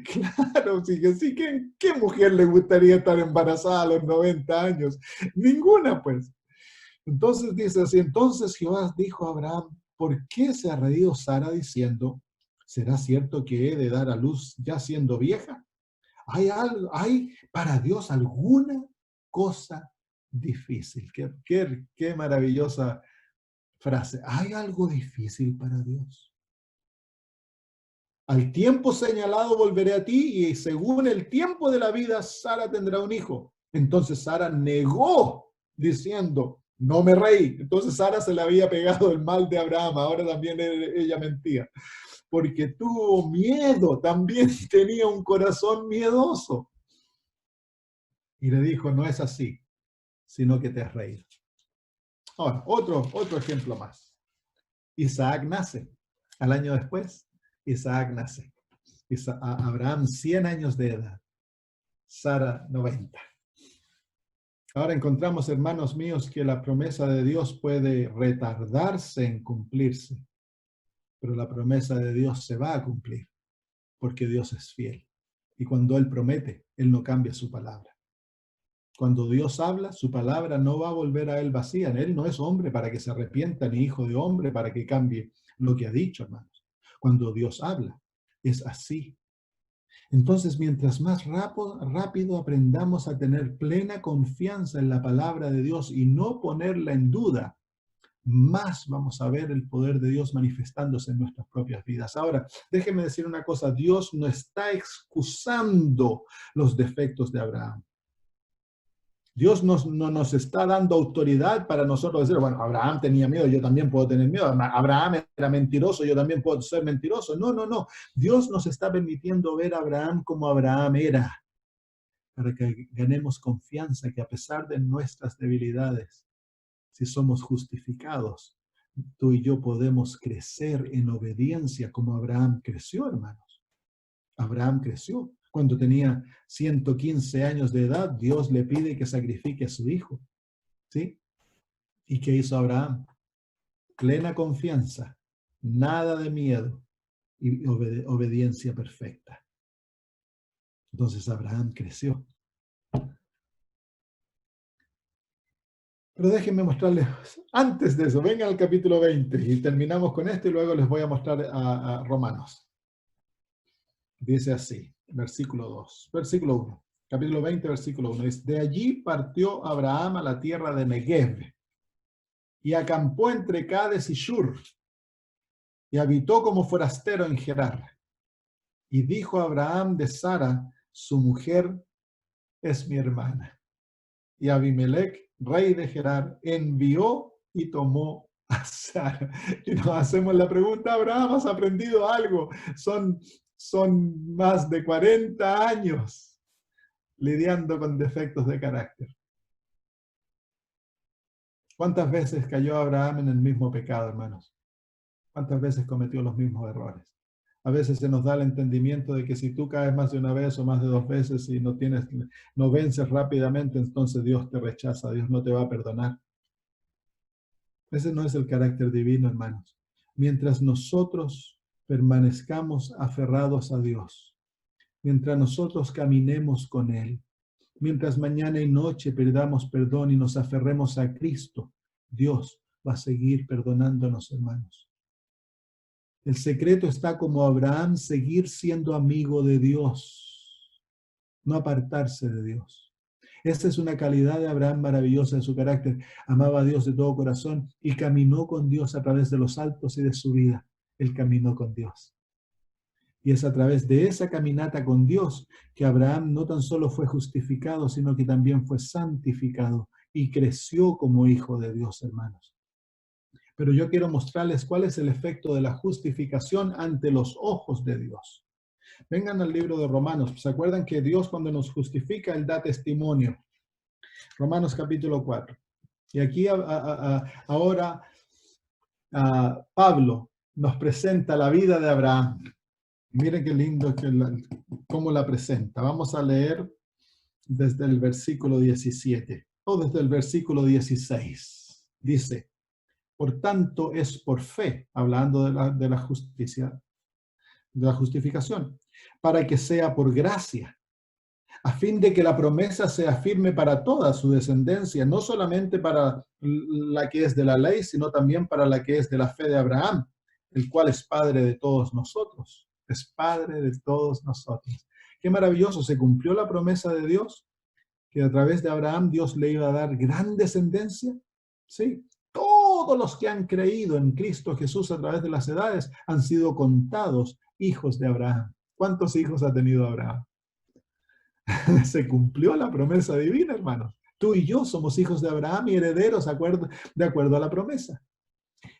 Claro, sí, ¿qué mujer le gustaría estar embarazada a los 90 años? Ninguna, pues. Entonces dice así, entonces Jehová dijo a Abraham, ¿por qué se ha reído Sara diciendo, ¿será cierto que he de dar a luz ya siendo vieja? ¿Hay para Dios alguna cosa difícil? Qué maravillosa frase. ¿Hay algo difícil para Dios? Al tiempo señalado volveré a ti y según el tiempo de la vida, Sara tendrá un hijo. Entonces Sara negó diciendo, no me reí. Entonces Sara se le había pegado el mal de Abraham. Ahora también ella mentía. Porque tuvo miedo, también tenía un corazón miedoso. Y le dijo, no es así, sino que te has reído. Ahora, otro ejemplo más. Isaac nace. Al año después, Isaac nace. Abraham 100 años de edad, Sara 90. Ahora encontramos, hermanos míos, que la promesa de Dios puede retardarse en cumplirse, pero la promesa de Dios se va a cumplir, porque Dios es fiel. Y cuando Él promete, Él no cambia su palabra. Cuando Dios habla, su palabra no va a volver a Él vacía. Él no es hombre para que se arrepienta, ni hijo de hombre para que cambie lo que ha dicho, hermanos. Cuando Dios habla, es así. Entonces, mientras más rápido aprendamos a tener plena confianza en la palabra de Dios y no ponerla en duda, más vamos a ver el poder de Dios manifestándose en nuestras propias vidas. Ahora, déjenme decir una cosa, Dios no está excusando los defectos de Abraham. Dios no nos está dando autoridad para nosotros decir, bueno, Abraham tenía miedo, yo también puedo tener miedo. Abraham era mentiroso, yo también puedo ser mentiroso. No. Dios nos está permitiendo ver a Abraham como Abraham era, para que ganemos confianza que a pesar de nuestras debilidades, si somos justificados, tú y yo podemos crecer en obediencia como Abraham creció, hermanos. Abraham creció. Cuando tenía 115 años de edad, Dios le pide que sacrifique a su hijo. ¿Sí? ¿Y qué hizo Abraham? Plena confianza, nada de miedo y obediencia perfecta. Entonces Abraham creció. Pero déjenme mostrarles, antes de eso, vengan al capítulo 20 y terminamos con esto y luego les voy a mostrar a Romanos. Dice así, versículo 2, versículo 1, capítulo 20, versículo 1. Dice, de allí partió Abraham a la tierra de Negev y acampó entre Cades y Shur y habitó como forastero en Gerar. Y dijo Abraham de Sara, su mujer es mi hermana. Y Abimelech, rey de Gerar, envió y tomó a Sara. Y nos hacemos la pregunta, Abraham, ¿has aprendido algo? Son más de 40 años lidiando con defectos de carácter. ¿Cuántas veces cayó Abraham en el mismo pecado, hermanos? ¿Cuántas veces cometió los mismos errores? A veces se nos da el entendimiento de que si tú caes más de una vez o más de 2 veces y no vences rápidamente, entonces Dios te rechaza, Dios no te va a perdonar. Ese no es el carácter divino, hermanos. Mientras nosotros permanezcamos aferrados a Dios, mientras nosotros caminemos con Él, mientras mañana y noche pidamos perdón y nos aferremos a Cristo, Dios va a seguir perdonándonos, hermanos. El secreto está como Abraham, seguir siendo amigo de Dios, no apartarse de Dios. Esta es una calidad de Abraham maravillosa en su carácter. Amaba a Dios de todo corazón y caminó con Dios a través de los altos y de su vida. Él caminó con Dios. Y es a través de esa caminata con Dios que Abraham no tan solo fue justificado, sino que también fue santificado y creció como hijo de Dios, hermanos. Pero yo quiero mostrarles cuál es el efecto de la justificación ante los ojos de Dios. Vengan al libro de Romanos. ¿Se acuerdan que Dios cuando nos justifica, Él da testimonio? Romanos capítulo 4. Y aquí ahora Pablo nos presenta la vida de Abraham. Miren qué lindo cómo la presenta. Vamos a leer desde el versículo 17 o desde el versículo 16. Dice, por tanto es por fe, hablando de la justicia, de la justificación, para que sea por gracia, a fin de que la promesa sea firme para toda su descendencia, no solamente para la que es de la ley, sino también para la que es de la fe de Abraham, el cual es padre de todos nosotros. Es padre de todos nosotros. Qué maravilloso, se cumplió la promesa de Dios, que a través de Abraham Dios le iba a dar gran descendencia. Sí, todos los que han creído en Cristo Jesús a través de las edades han sido contados hijos de Abraham. ¿Cuántos hijos ha tenido Abraham? Se cumplió la promesa divina, hermanos. Tú y yo somos hijos de Abraham y herederos de acuerdo a la promesa.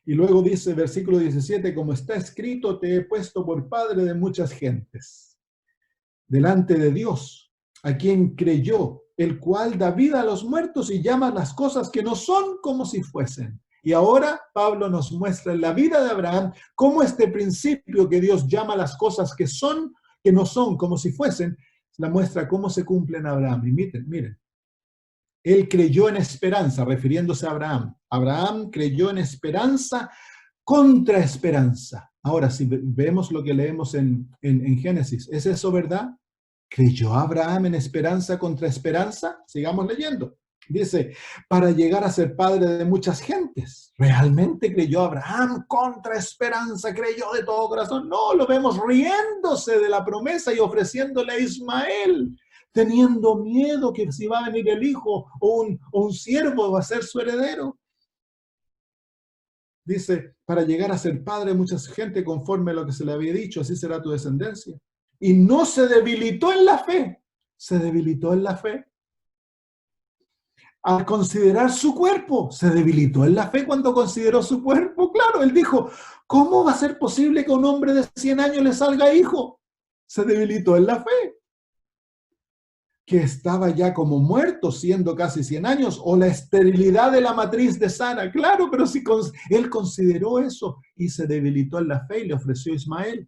Y luego dice, versículo 17, como está escrito, te he puesto por padre de muchas gentes, delante de Dios, a quien creyó, el cual da vida a los muertos y llama las cosas que no son como si fuesen. Y ahora Pablo nos muestra en la vida de Abraham cómo este principio que Dios llama las cosas que no son como si fuesen, la muestra cómo se cumple en Abraham. Y miren, él creyó en esperanza, refiriéndose a Abraham. Abraham creyó en esperanza contra esperanza. Ahora, si vemos lo que leemos en Génesis, ¿es eso verdad? ¿Creyó Abraham en esperanza contra esperanza? Sigamos leyendo. Dice, para llegar a ser padre de muchas gentes. ¿Realmente creyó Abraham contra esperanza? ¿Creyó de todo corazón? No, lo vemos riéndose de la promesa y ofreciéndole a Ismael, teniendo miedo que si va a venir el hijo o un siervo va a ser su heredero. Dice, para llegar a ser padre de mucha gente conforme a lo que se le había dicho, así será tu descendencia. Y no se debilitó en la fe, se debilitó en la fe. Al considerar su cuerpo, se debilitó en la fe cuando consideró su cuerpo. Claro, él dijo, ¿cómo va a ser posible que a un hombre de 100 años le salga hijo? Se debilitó en la fe. Que estaba ya como muerto, siendo casi 100 años, o la esterilidad de la matriz de Sara. Claro, pero si él consideró eso y se debilitó en la fe y le ofreció a Ismael.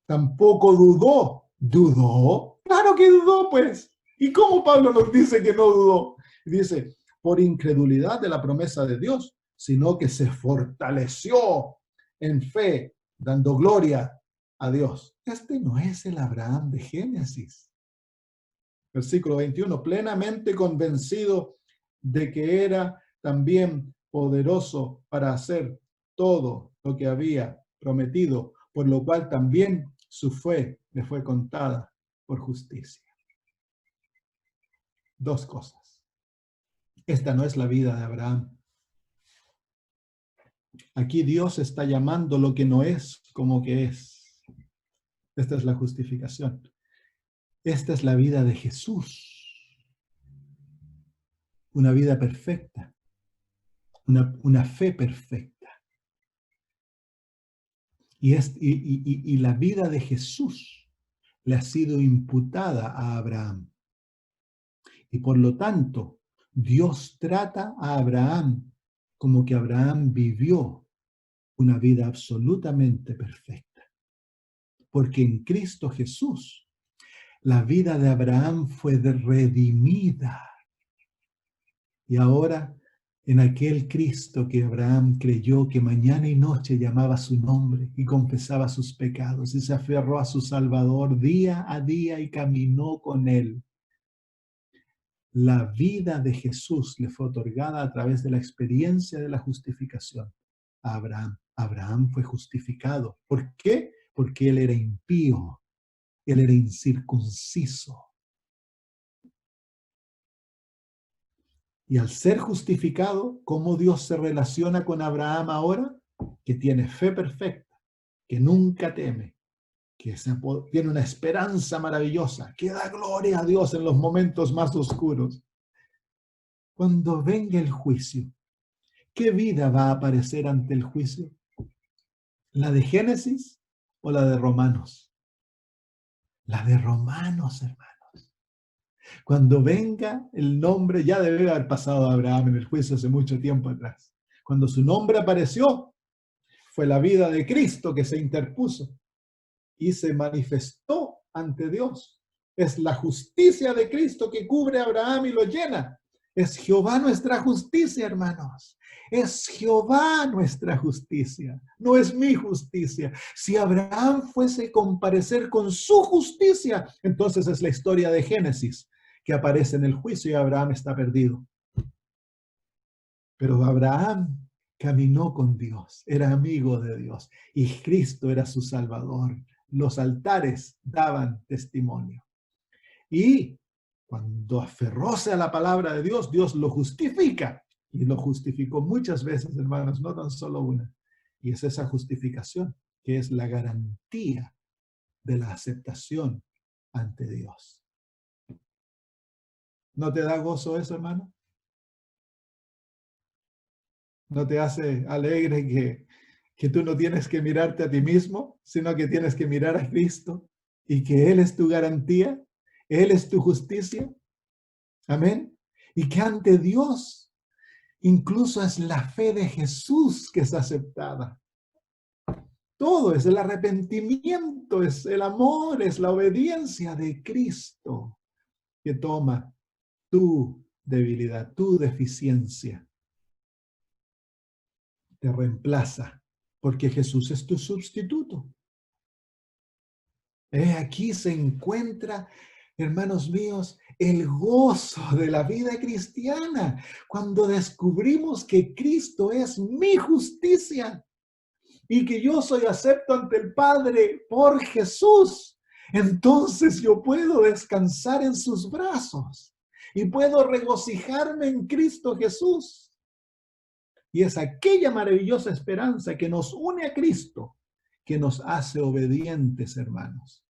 Tampoco dudó. ¿Dudó? Claro que dudó, pues. ¿Y cómo Pablo nos dice que no dudó? Dice, por incredulidad de la promesa de Dios, sino que se fortaleció en fe, dando gloria a Dios. Este no es el Abraham de Génesis. Versículo 21, plenamente convencido de que era también poderoso para hacer todo lo que había prometido, por lo cual también su fe le fue contada por justicia. Dos cosas. Esta no es la vida de Abraham. Aquí Dios está llamando lo que no es como que es. Esta es la justificación. Esta es la vida de Jesús. Una vida perfecta. Una fe perfecta. Y la vida de Jesús le ha sido imputada a Abraham. Y por lo tanto, Dios trata a Abraham como que Abraham vivió una vida absolutamente perfecta. Porque en Cristo Jesús, la vida de Abraham fue redimida. Y ahora, en aquel Cristo que Abraham creyó que mañana y noche llamaba su nombre y confesaba sus pecados y se aferró a su Salvador día a día y caminó con él. La vida de Jesús le fue otorgada a través de la experiencia de la justificación a Abraham. Abraham fue justificado. ¿Por qué? Porque él era impío, él era incircunciso. Y al ser justificado, ¿cómo Dios se relaciona con Abraham ahora? Que tiene fe perfecta, que nunca teme, que tiene una esperanza maravillosa, que da gloria a Dios en los momentos más oscuros. Cuando venga el juicio, ¿qué vida va a aparecer ante el juicio? ¿La de Génesis o la de Romanos? La de Romanos, hermano. Cuando venga el nombre, ya debe haber pasado a Abraham en el juicio hace mucho tiempo atrás. Cuando su nombre apareció, fue la vida de Cristo que se interpuso y se manifestó ante Dios. Es la justicia de Cristo que cubre a Abraham y lo llena. Es Jehová nuestra justicia, hermanos. Es Jehová nuestra justicia, no es mi justicia. Si Abraham fuese a comparecer con su justicia, entonces es la historia de Génesis, que aparece en el juicio y Abraham está perdido. Pero Abraham caminó con Dios, era amigo de Dios y Cristo era su Salvador. Los altares daban testimonio. Y cuando aferróse a la palabra de Dios, Dios lo justifica. Y lo justificó muchas veces, hermanos, no tan solo una. Y es esa justificación que es la garantía de la aceptación ante Dios. ¿No te da gozo eso, hermano? ¿No te hace alegre que tú no tienes que mirarte a ti mismo, sino que tienes que mirar a Cristo y que Él es tu garantía, Él es tu justicia? Amén. Y que ante Dios incluso es la fe de Jesús que es aceptada. Todo es el arrepentimiento, es el amor, es la obediencia de Cristo que toma tu debilidad, tu deficiencia, te reemplaza, porque Jesús es tu sustituto. Aquí se encuentra, hermanos míos, el gozo de la vida cristiana, cuando descubrimos que Cristo es mi justicia y que yo soy acepto ante el Padre por Jesús. Entonces yo puedo descansar en sus brazos y puedo regocijarme en Cristo Jesús. Y es aquella maravillosa esperanza que nos une a Cristo, que nos hace obedientes, hermanos.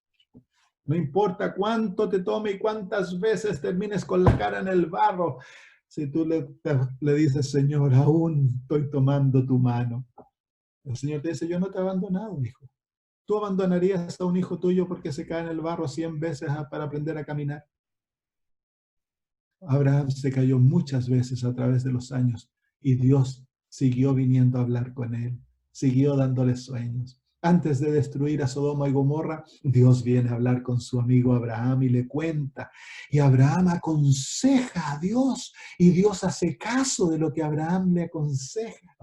No importa cuánto te tome y cuántas veces termines con la cara en el barro, si tú le dices, Señor, aún estoy tomando tu mano. El Señor te dice, yo no te he abandonado, hijo. ¿Tú abandonarías a un hijo tuyo porque se cae en el barro 100 veces para aprender a caminar? Abraham se cayó muchas veces a través de los años y Dios siguió viniendo a hablar con él, siguió dándole sueños. Antes de destruir a Sodoma y Gomorra, Dios viene a hablar con su amigo Abraham y le cuenta. Y Abraham aconseja a Dios y Dios hace caso de lo que Abraham le aconseja.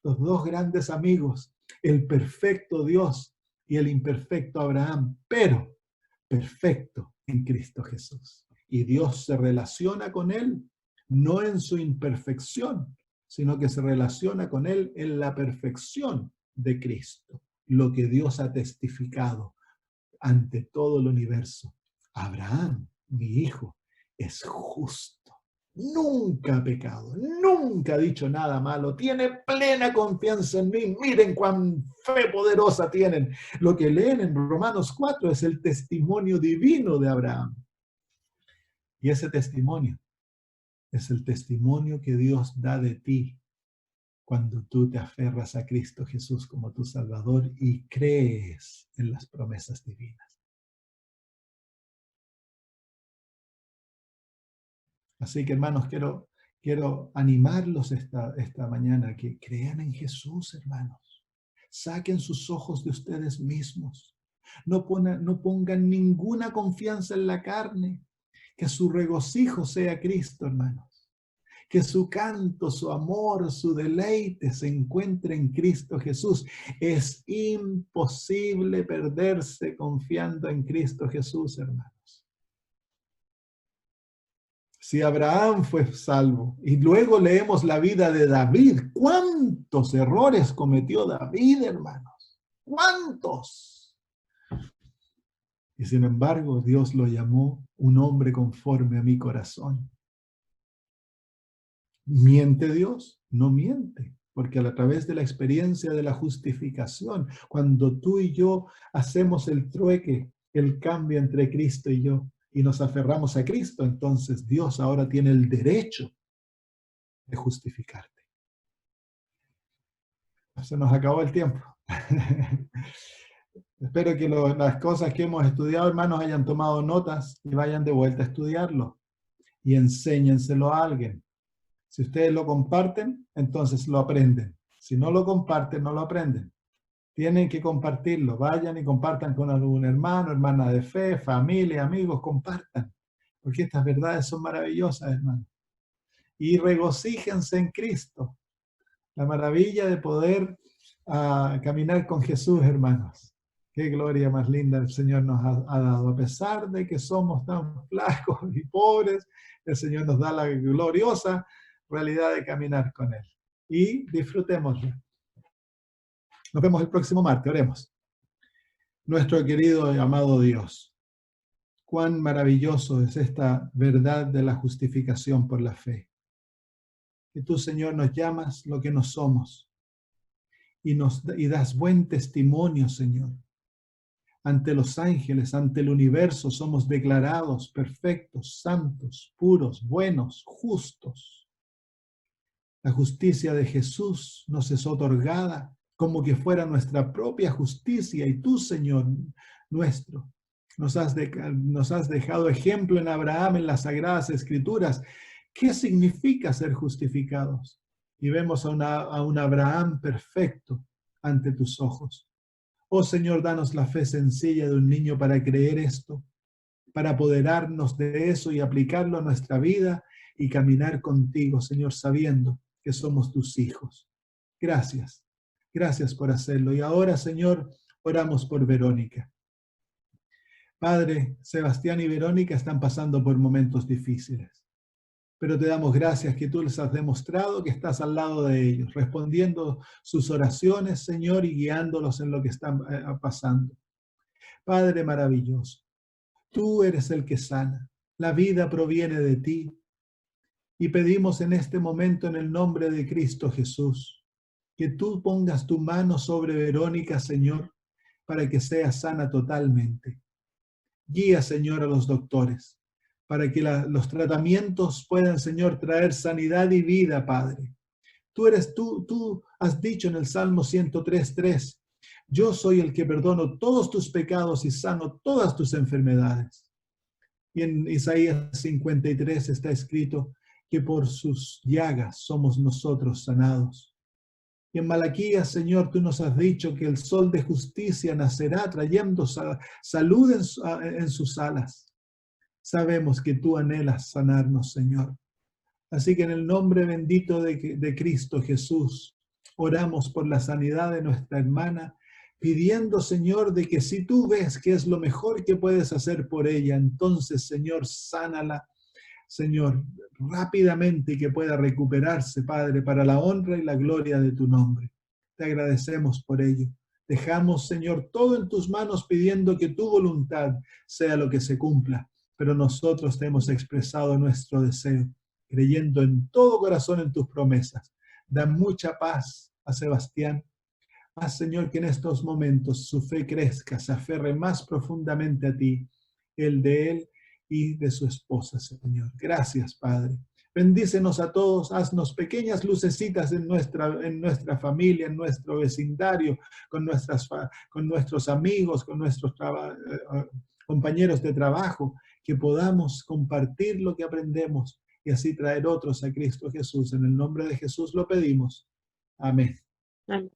Los dos grandes amigos, el perfecto Dios y el imperfecto Abraham, pero perfecto en Cristo Jesús. Y Dios se relaciona con él, no en su imperfección, sino que se relaciona con él en la perfección de Cristo, lo que Dios ha testificado ante todo el universo. Abraham, mi hijo, es justo. Nunca ha pecado, nunca ha dicho nada malo, tiene plena confianza en mí. Miren cuán fe poderosa tienen. Lo que leen en Romanos 4 es el testimonio divino de Abraham. Y ese testimonio es el testimonio que Dios da de ti cuando tú te aferras a Cristo Jesús como tu Salvador y crees en las promesas divinas. Así que, hermanos, quiero animarlos esta mañana a que crean en Jesús, hermanos. Saquen sus ojos de ustedes mismos. No pongan ninguna confianza en la carne. Que su regocijo sea Cristo, hermanos. Que su canto, su amor, su deleite se encuentre en Cristo Jesús. Es imposible perderse confiando en Cristo Jesús, hermanos. Si Abraham fue salvo y luego leemos la vida de David, ¿cuántos errores cometió David, hermanos? ¿Cuántos? Y sin embargo, Dios lo llamó un hombre conforme a mi corazón. ¿Miente Dios? No miente, porque a través de la experiencia de la justificación, cuando tú y yo hacemos el trueque, el cambio entre Cristo y yo, y nos aferramos a Cristo, entonces Dios ahora tiene el derecho de justificarte. Se nos acabó el tiempo. Espero que las cosas que hemos estudiado, hermanos, hayan tomado notas y vayan de vuelta a estudiarlo y enséñenselo a alguien. Si ustedes lo comparten, entonces lo aprenden. Si no lo comparten, no lo aprenden. Tienen que compartirlo. Vayan y compartan con algún hermano, hermana de fe, familia, amigos, compartan. Porque estas verdades son maravillosas, hermanos. Y regocíjense en Cristo. La maravilla de poder caminar con Jesús, hermanos. Qué gloria más linda el Señor nos ha dado. A pesar de que somos tan flacos y pobres, el Señor nos da la gloriosa realidad de caminar con Él. Y disfrutémoslo. Nos vemos el próximo martes. Oremos. Nuestro querido y amado Dios, cuán maravilloso es esta verdad de la justificación por la fe. Que tú, Señor, nos llamas lo que no somos y das buen testimonio, Señor. Ante los ángeles, ante el universo, somos declarados perfectos, santos, puros, buenos, justos. La justicia de Jesús nos es otorgada como que fuera nuestra propia justicia, y tú, Señor nuestro, nos has dejado ejemplo en Abraham en las Sagradas Escrituras. ¿Qué significa ser justificados? Y vemos a un Abraham perfecto ante tus ojos. Oh Señor, danos la fe sencilla de un niño para creer esto, para apoderarnos de eso y aplicarlo a nuestra vida y caminar contigo, Señor, sabiendo que somos tus hijos. Gracias. Gracias por hacerlo. Y ahora, Señor, oramos por Verónica. Padre, Sebastián y Verónica están pasando por momentos difíciles, pero te damos gracias que tú les has demostrado que estás al lado de ellos, respondiendo sus oraciones, Señor, y guiándolos en lo que están pasando. Padre maravilloso, tú eres el que sana, la vida proviene de ti, y pedimos en este momento en el nombre de Cristo Jesús, que tú pongas tu mano sobre Verónica, Señor, para que sea sana totalmente. Guía, Señor, a los doctores, para que los tratamientos puedan, Señor, traer sanidad y vida, Padre. Tú has dicho en el Salmo 103:3, yo soy el que perdono todos tus pecados y sano todas tus enfermedades. Y en Isaías 53 está escrito que por sus llagas somos nosotros sanados. Y en Malaquías, Señor, tú nos has dicho que el sol de justicia nacerá trayendo salud en sus alas. Sabemos que tú anhelas sanarnos, Señor. Así que en el nombre bendito de Cristo Jesús, oramos por la sanidad de nuestra hermana, pidiendo, Señor, de que si tú ves que es lo mejor que puedes hacer por ella, entonces, Señor, sánala, Señor, rápidamente, y que pueda recuperarse, Padre, para la honra y la gloria de tu nombre. Te agradecemos por ello. Dejamos, Señor, todo en tus manos pidiendo que tu voluntad sea lo que se cumpla, pero nosotros te hemos expresado nuestro deseo, creyendo en todo corazón en tus promesas. Da mucha paz a Sebastián. Haz, Señor, que en estos momentos su fe crezca, se aferre más profundamente a ti, el de él y de su esposa, Señor. Gracias, Padre. Bendícenos a todos, haznos pequeñas lucecitas en nuestra familia, en nuestro vecindario, con nuestros amigos, con nuestros compañeros de trabajo, que podamos compartir lo que aprendemos y así traer otros a Cristo Jesús. En el nombre de Jesús lo pedimos. Amén. Amén.